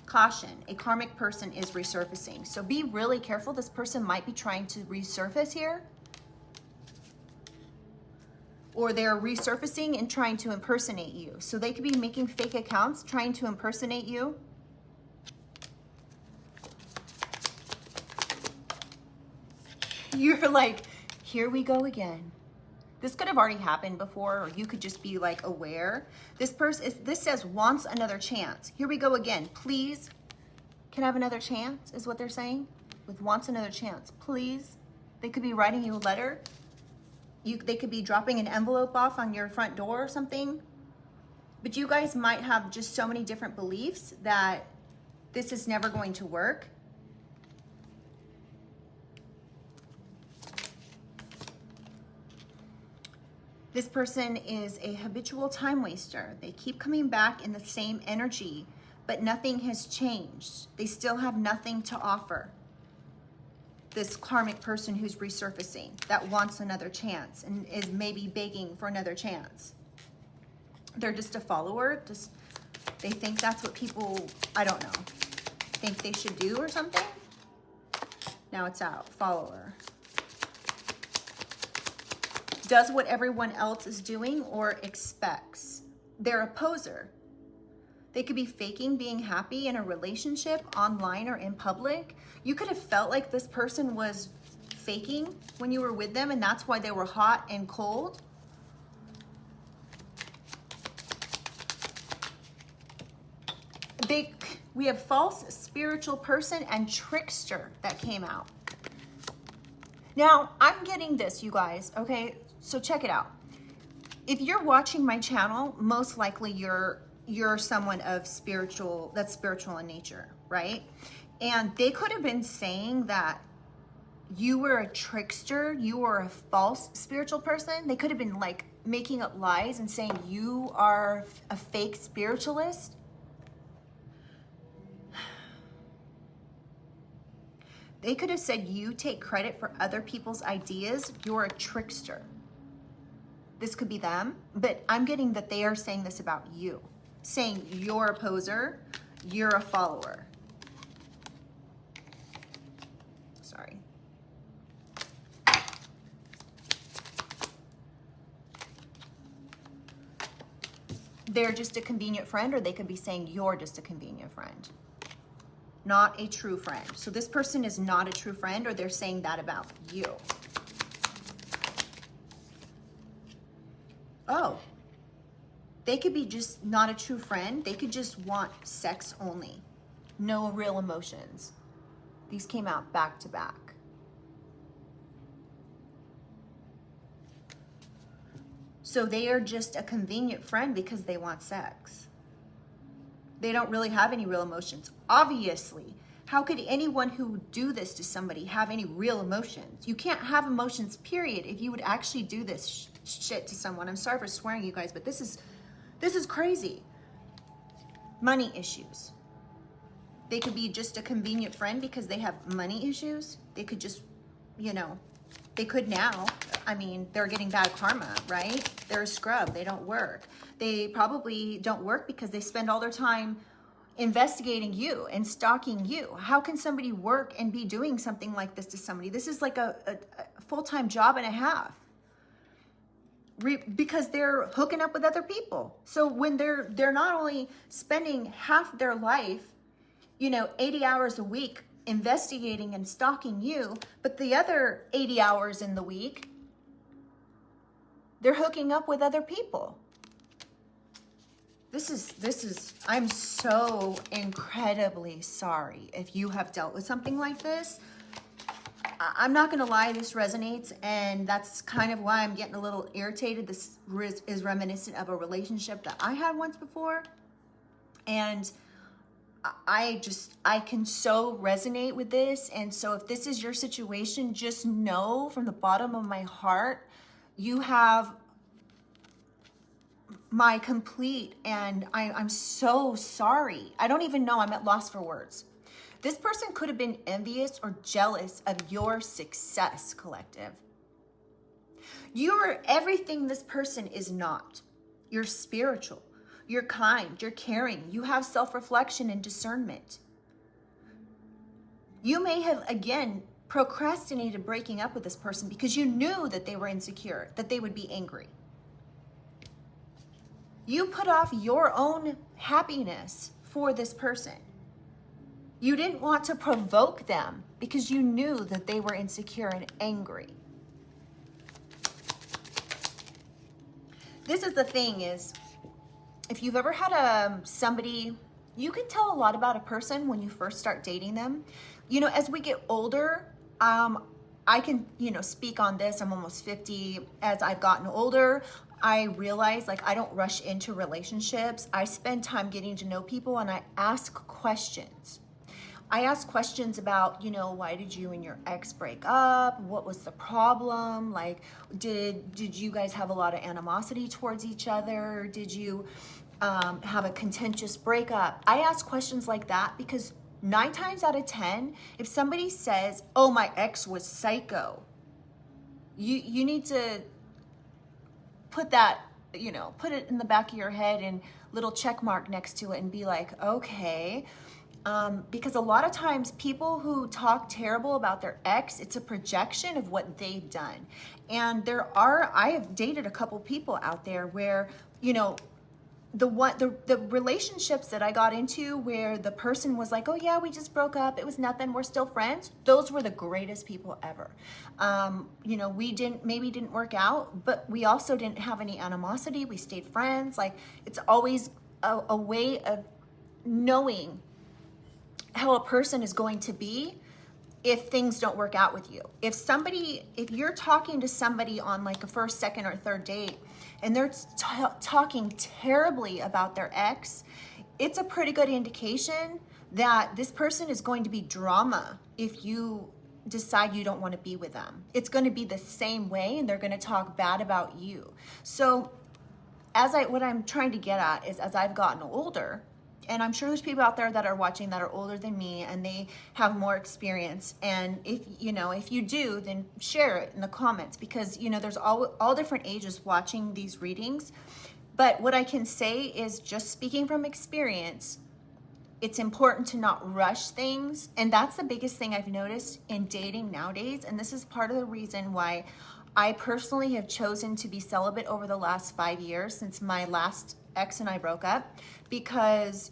Caution, a karmic person is resurfacing. So be really careful. This person might be trying to resurface here. Or they're resurfacing and trying to impersonate you. So they could be making fake accounts, trying to impersonate you. You're like, here we go again. This could have already happened before, or you could just be like aware. This person, this says wants another chance. Here we go again. Please, can I have another chance, is what they're saying. With wants another chance, please. They could be writing you a letter. They could be dropping an envelope off on your front door or something. But you guys might have just so many different beliefs that this is never going to work. This person is a habitual time waster. They keep coming back in the same energy. but nothing has changed. They still have nothing to offer. This karmic person who's resurfacing, that wants another chance and is maybe begging for another chance. They're just a follower. They think that's what people, I don't know, think they should do or something. Now it's out. Follower. Does what everyone else is doing or expects. They're a poser. They could be faking being happy in a relationship, online or in public. You could have felt like this person was faking when you were with them, and that's why they were hot and cold. We have false spiritual person and trickster that came out. Now, I'm getting this, you guys, okay? So check it out. If you're watching my channel, most likely you're someone of spiritual, that's spiritual in nature, right? And they could have been saying that you were a trickster, you were a false spiritual person. They could have been like making up lies and saying you are a fake spiritualist. They could have said you take credit for other people's ideas. You're a trickster. This could be them, but I'm getting that they are saying this about you. Saying you're a poser, you're a follower. Sorry. They're just a convenient friend, or they could be saying you're just a convenient friend. Not a true friend. So this person is not a true friend, or they're saying that about you. Oh, they could be just not a true friend. They could just want sex only. No real emotions. These came out back to back. So they are just a convenient friend because they want sex. They don't really have any real emotions. Obviously, how could anyone who would do this to somebody have any real emotions? You can't have emotions, period, if you would actually do this shit to someone. I'm sorry for swearing, you guys, but this is crazy. Money issues. They could be just a convenient friend because they have money issues. They could just, you know, they could now. I mean, they're getting bad karma, right? They're a scrub. They don't work. They probably don't work because they spend all their time investigating you and stalking you. How can somebody work and be doing something like this to somebody? This is like a full-time job and a half. Because they're hooking up with other people. So when they're not only spending half their life, you know, 80 hours a week investigating and stalking you, but the other 80 hours in the week, they're hooking up with other people. This is, I'm so incredibly sorry if you have dealt with something like this. I'm not gonna lie, this resonates, and that's kind of why I'm getting a little irritated. This is reminiscent of a relationship that I had once before, and I can so resonate with this. And so if this is your situation, just know from the bottom of my heart, you have my complete, and I'm so sorry. I don't even know, I'm at loss for words. This person could have been envious or jealous of your success, collective. You're everything this person is not. You're spiritual, you're kind, you're caring, you have self-reflection and discernment. You may have, again, procrastinated breaking up with this person because you knew that they were insecure, that they would be angry. You put off your own happiness for this person. You didn't want to provoke them because you knew that they were insecure and angry. This is the thing is, if you've ever had somebody, you can tell a lot about a person when you first start dating them. You know, as we get older, I can, you know, speak on this. I'm almost 50. As I've gotten older, I realize, like, I don't rush into relationships. I spend time getting to know people, and I ask questions. I ask questions about, you know, why did you and your ex break up? What was the problem? Like, did you guys have a lot of animosity towards each other? Did you have a contentious breakup. I ask questions like that because 9 times out of 10, if somebody says, oh, my ex was psycho, you need to put that, put it in the back of your head and little check mark next to it and be like, okay. Because a lot of times people who talk terrible about their ex, it's a projection of what they've done. And I have dated a couple people out there where, the relationships that I got into where the person was like, oh yeah, we just broke up, it was nothing, we're still friends. Those were the greatest people ever. We didn't work out, but we also didn't have any animosity. We stayed friends. Like, it's always a way of knowing how a person is going to be if things don't work out with you. If you're talking to somebody on like a first, second, or third date, and they're talking terribly about their ex, it's a pretty good indication that this person is going to be drama if you decide you don't want to be with them. It's going to be the same way, and they're going to talk bad about you. So what I'm trying to get at is, as I've gotten older, and I'm sure there's people out there that are watching that are older than me and they have more experience. And if you do, then share it in the comments, because, there's all different ages watching these readings. But what I can say is, just speaking from experience, it's important to not rush things. And that's the biggest thing I've noticed in dating nowadays. And this is part of the reason why I personally have chosen to be celibate over the last 5 years since my last ex and I broke up, because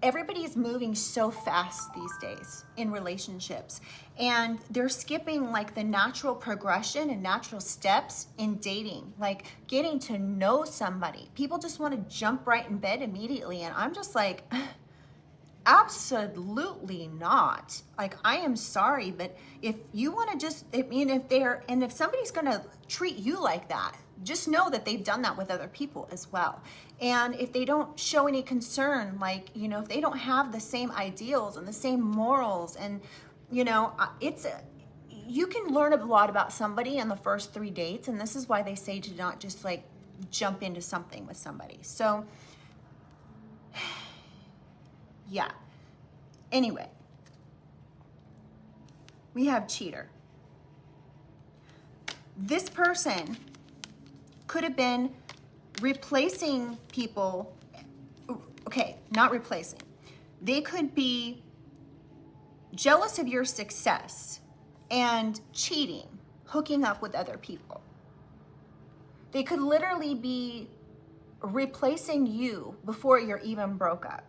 everybody is moving so fast these days in relationships, and they're skipping like the natural progression and natural steps in dating, like getting to know somebody. People just want to jump right in bed immediately, and I'm just like, absolutely not. Like, I am sorry, but if you want to if somebody's going to treat you like that, just know that they've done that with other people as well. And if they don't show any concern, like, if they don't have the same ideals and the same morals, and, you can learn a lot about somebody in the first 3 dates. And this is why they say to not just like jump into something with somebody. So yeah. Anyway, we have cheater. This person could have been replacing people. Okay, not replacing. They could be jealous of your success and cheating, hooking up with other people. They could literally be replacing you before you're even broke up.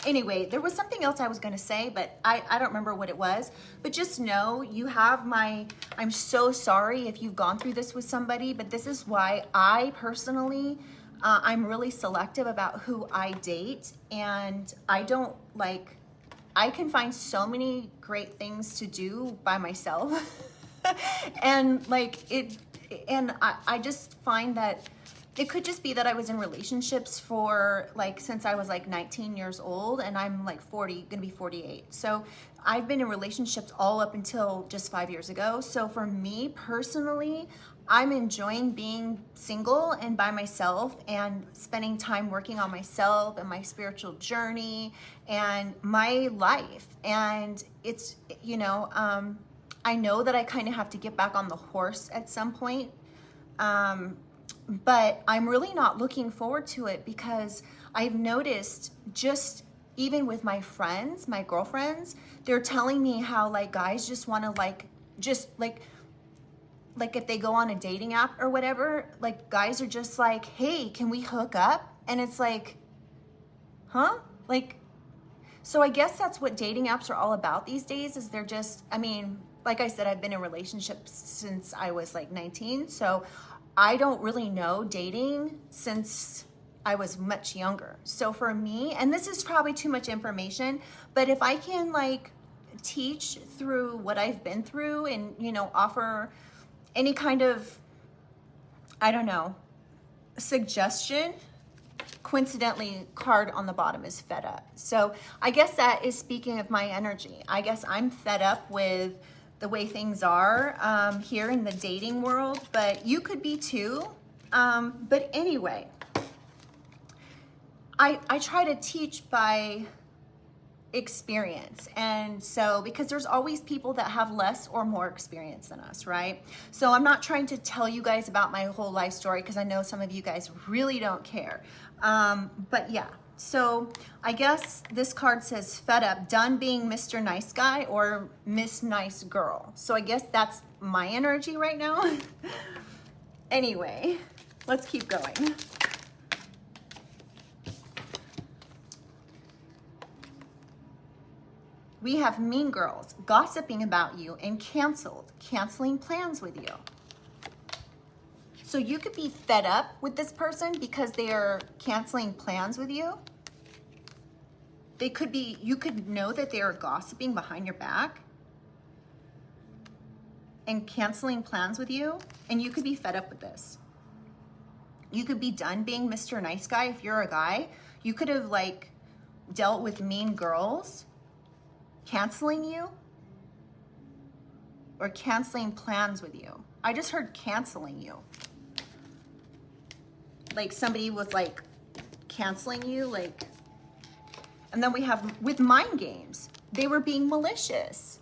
Anyway, there was something else I was going to say, but I don't remember what it was. But just know you have I'm so sorry if you've gone through this with somebody, but this is why I personally, I'm really selective about who I date. And I can find so many great things to do by myself. And I just find that it could just be that I was in relationships for since I was 19 years old, and I'm 40, gonna be 48. So I've been in relationships all up until just 5 years ago. So for me personally, I'm enjoying being single and by myself and spending time working on myself and my spiritual journey and my life. And it's, I know that I kind of have to get back on the horse at some point. But I'm really not looking forward to it, because I've noticed, just even with my friends, my girlfriends, they're telling me how guys just want to if they go on a dating app or whatever, guys are just like, hey, can we hook up? And it's like, huh? So I guess that's what dating apps are all about these days, is they're just, like I said, I've been in relationships since I was 19. So I don't really know dating since I was much younger. So for me, and this is probably too much information, but if I can teach through what I've been through and, offer any kind of, I don't know, suggestion, coincidentally, card on the bottom is fed up. So I guess that is speaking of my energy. I guess I'm fed up with the way things are here in the dating world, but you could be too. But anyway, I try to teach by experience. And so, because there's always people that have less or more experience than us, right? So I'm not trying to tell you guys about my whole life story because I know some of you guys really don't care. But yeah, so I guess this card says fed up, done being Mr. Nice Guy or Miss Nice Girl. So I guess that's my energy right now. Anyway, let's keep going. We have mean girls gossiping about you and canceling plans with you. So you could be fed up with this person because they are canceling plans with you. They could be, you could know that they are gossiping behind your back and canceling plans with you, and you could be fed up with this. You could be done being Mr. Nice Guy if you're a guy. You could have like dealt with mean girls canceling you or canceling plans with you. I just heard canceling you. Like somebody was like canceling you, like, and then we have with mind games, they were being malicious.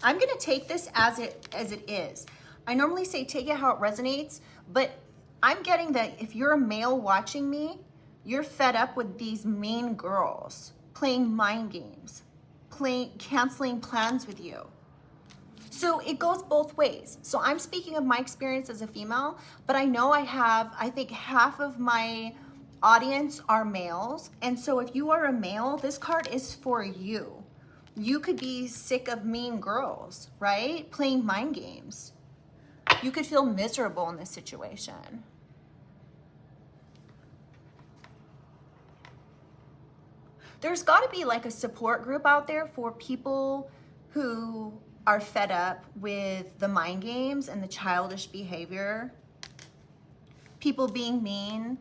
I'm gonna take this as it is. I normally say take it how it resonates, but I'm getting that if you're a male watching me, you're fed up with these mean girls playing mind games, canceling plans with you. So it goes both ways. So I'm speaking of my experience as a female, but I know I think half of my audience are males. And so if you are a male, this card is for you. You could be sick of mean girls, right? Playing mind games. You could feel miserable in this situation. There's got to be like a support group out there for people who are fed up with the mind games and the childish behavior. People being mean,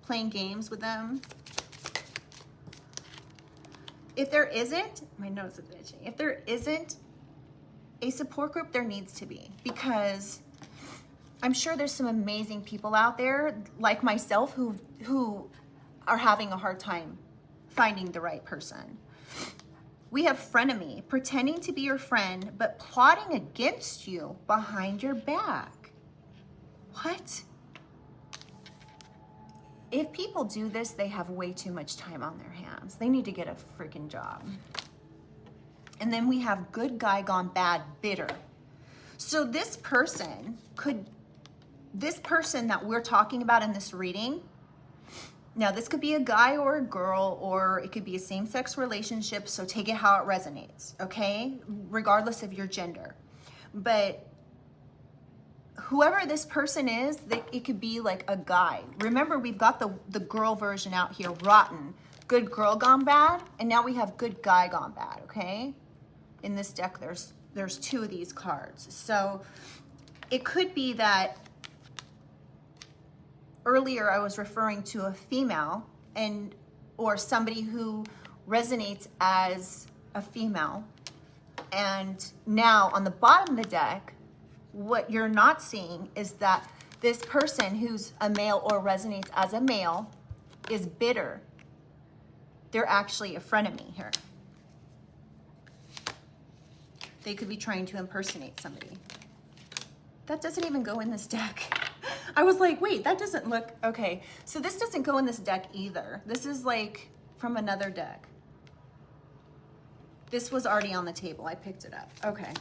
playing games with them. If there isn't, my nose is itching. If there isn't a support group, there needs to be, because I'm sure there's some amazing people out there like myself who are having a hard time finding the right person. We have frenemy, pretending to be your friend, but plotting against you behind your back. What? If people do this, they have way too much time on their hands. They need to get a freaking job. And then we have good guy gone bad, bitter. So this person that we're talking about in this reading, now this could be a guy or a girl, or it could be a same-sex relationship, so take it how it resonates, okay? Regardless of your gender. But whoever this person is, it could be like a guy. Remember, we've got the girl version out here, rotten. Good girl gone bad, and now we have good guy gone bad, okay? In this deck, there's two of these cards. So it could be that earlier I was referring to a female or somebody who resonates as a female. And now on the bottom of the deck, what you're not seeing is that this person who's a male or resonates as a male is bitter. They're actually a frenemy here. They could be trying to impersonate somebody. That doesn't even go in this deck. I was like, wait, that doesn't look, okay. So this doesn't go in this deck either. This is like from another deck. This was already on the table. I picked it up. Okay,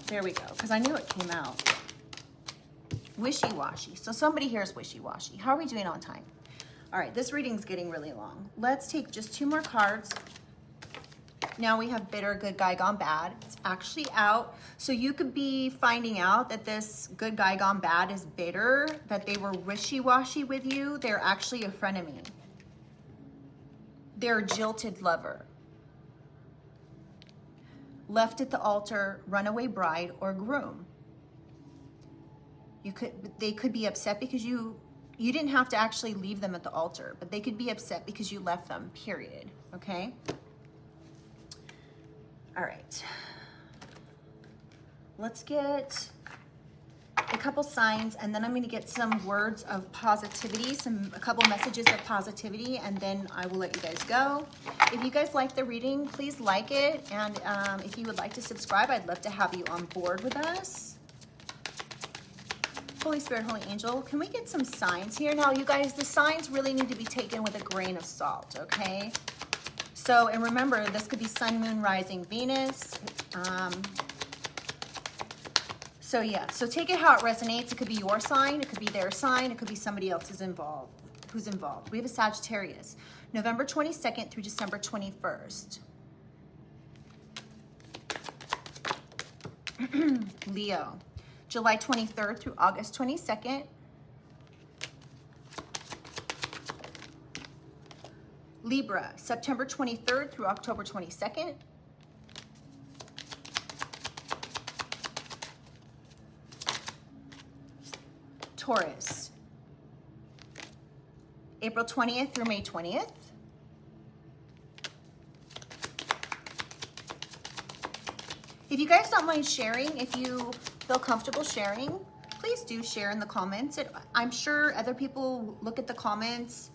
there we go. Because I knew it came out. Wishy-washy. So somebody here is wishy-washy. How are we doing on time? All right, this reading's getting really long. Let's take just 2 more cards. Now we have bitter, good guy gone bad. It's actually out. So you could be finding out that this good guy gone bad is bitter, that they were wishy-washy with you. They're actually a frenemy. They're a jilted lover. Left at the altar, runaway bride or groom. They could be upset because you didn't have to actually leave them at the altar, but they could be upset because you left them, period, okay? All right. Let's get a couple signs, and then I'm going to get some words of positivity, a couple messages of positivity, and then I will let you guys go. If you guys like the reading, please like it, and if you would like to subscribe, I'd love to have you on board with us. Holy Spirit, Holy Angel, can we get some signs here? Now, you guys, the signs really need to be taken with a grain of salt, okay? So, and remember, this could be Sun, Moon, Rising, Venus. So yeah, so take it how it resonates. It could be your sign, it could be their sign, it could be somebody else's who's involved. We have a Sagittarius, November 22nd through December 21st. Leo, July 23rd through August 22nd. Libra, September 23rd through October 22nd. Taurus, April 20th through May 20th. If you guys don't mind sharing, if you feel comfortable sharing, please do share in the comments. I'm sure other people look at the comments,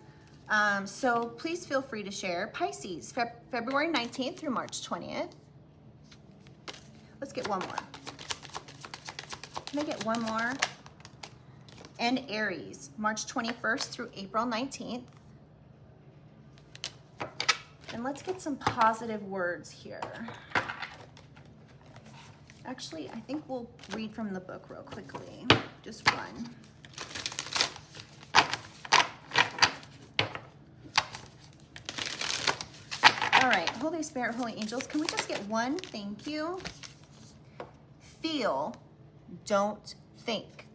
so please feel free to share. Pisces, February 19th through March 20th. Let's get one more. Can I get one more? And Aries, March 21st through April 19th. And let's get some positive words here. Actually, I think we'll read from the book real quickly. Just one. All right, Holy Spirit, Holy Angels, can we just get one? Thank you. Feel, don't think.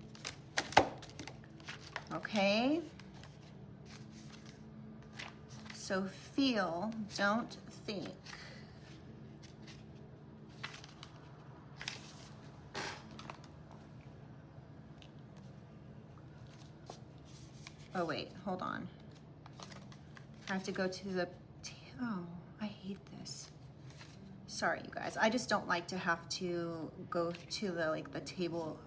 Okay, so feel, don't think. Oh wait, hold on. I have to go to the, oh, I hate this. Sorry, you guys. I just don't like to have to go to the table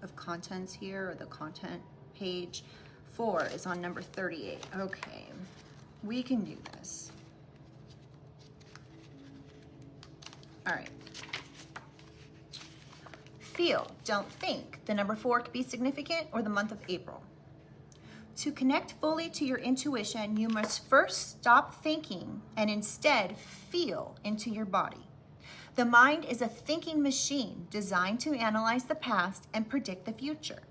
of contents here, or the content page. 4 is on number 38. Okay, we can do this. All right. Feel, don't think. The number 4 could be significant, or the month of April. To connect fully to your intuition, you must first stop thinking and instead feel into your body. The mind is a thinking machine designed to analyze the past and predict the future.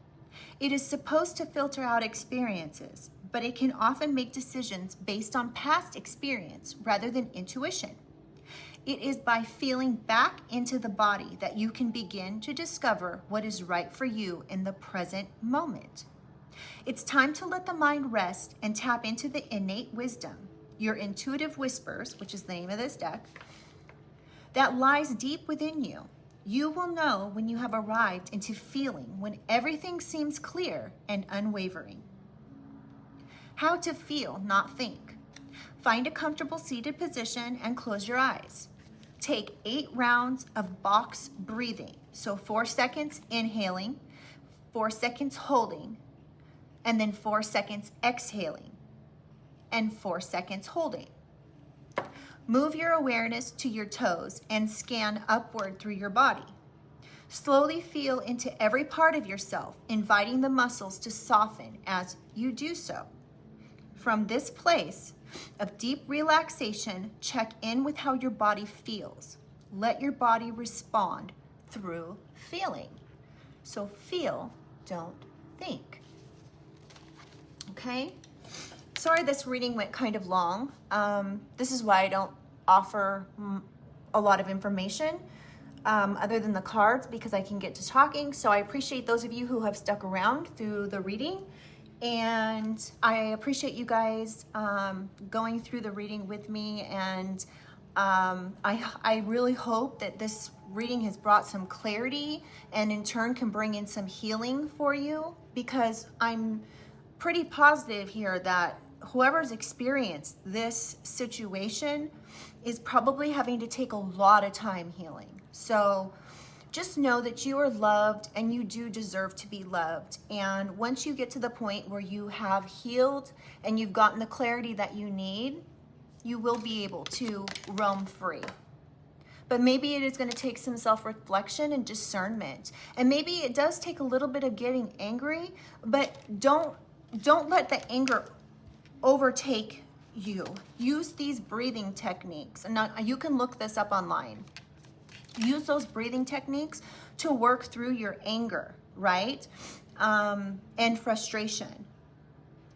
It is supposed to filter out experiences, but it can often make decisions based on past experience rather than intuition. It is by feeling back into the body that you can begin to discover what is right for you in the present moment. It's time to let the mind rest and tap into the innate wisdom, your intuitive whispers, which is the name of this deck, that lies deep within you. You will know when you have arrived into feeling, when everything seems clear and unwavering. How to feel, not think. Find a comfortable seated position and close your eyes. Take 8 rounds of box breathing. So 4 seconds inhaling, 4 seconds holding, and then 4 seconds exhaling, and 4 seconds holding. Move your awareness to your toes and scan upward through your body. Slowly feel into every part of yourself, inviting the muscles to soften as you do so. From this place of deep relaxation, check in with how your body feels. Let your body respond through feeling. So feel, don't think. Okay? Sorry this reading went kind of long. This is why I don't offer a lot of information other than the cards, because I can get to talking. So I appreciate those of you who have stuck around through the reading. And I appreciate you guys going through the reading with me. And I really hope that this reading has brought some clarity and in turn can bring in some healing for you, because I'm pretty positive here that whoever's experienced this situation is probably having to take a lot of time healing. So just know that you are loved and you do deserve to be loved. And once you get to the point where you have healed and you've gotten the clarity that you need, you will be able to roam free. But maybe it is going to take some self-reflection and discernment. And maybe it does take a little bit of getting angry, but don't let the anger overtake you. Use these breathing techniques. And now, you can look this up online. Use those breathing techniques to work through your anger, right? And frustration.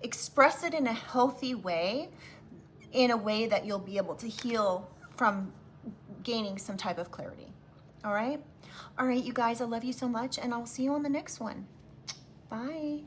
Express it in a healthy way, in a way that you'll be able to heal from gaining some type of clarity. All right? All right, you guys, I love you so much, and I'll see you on the next one. Bye.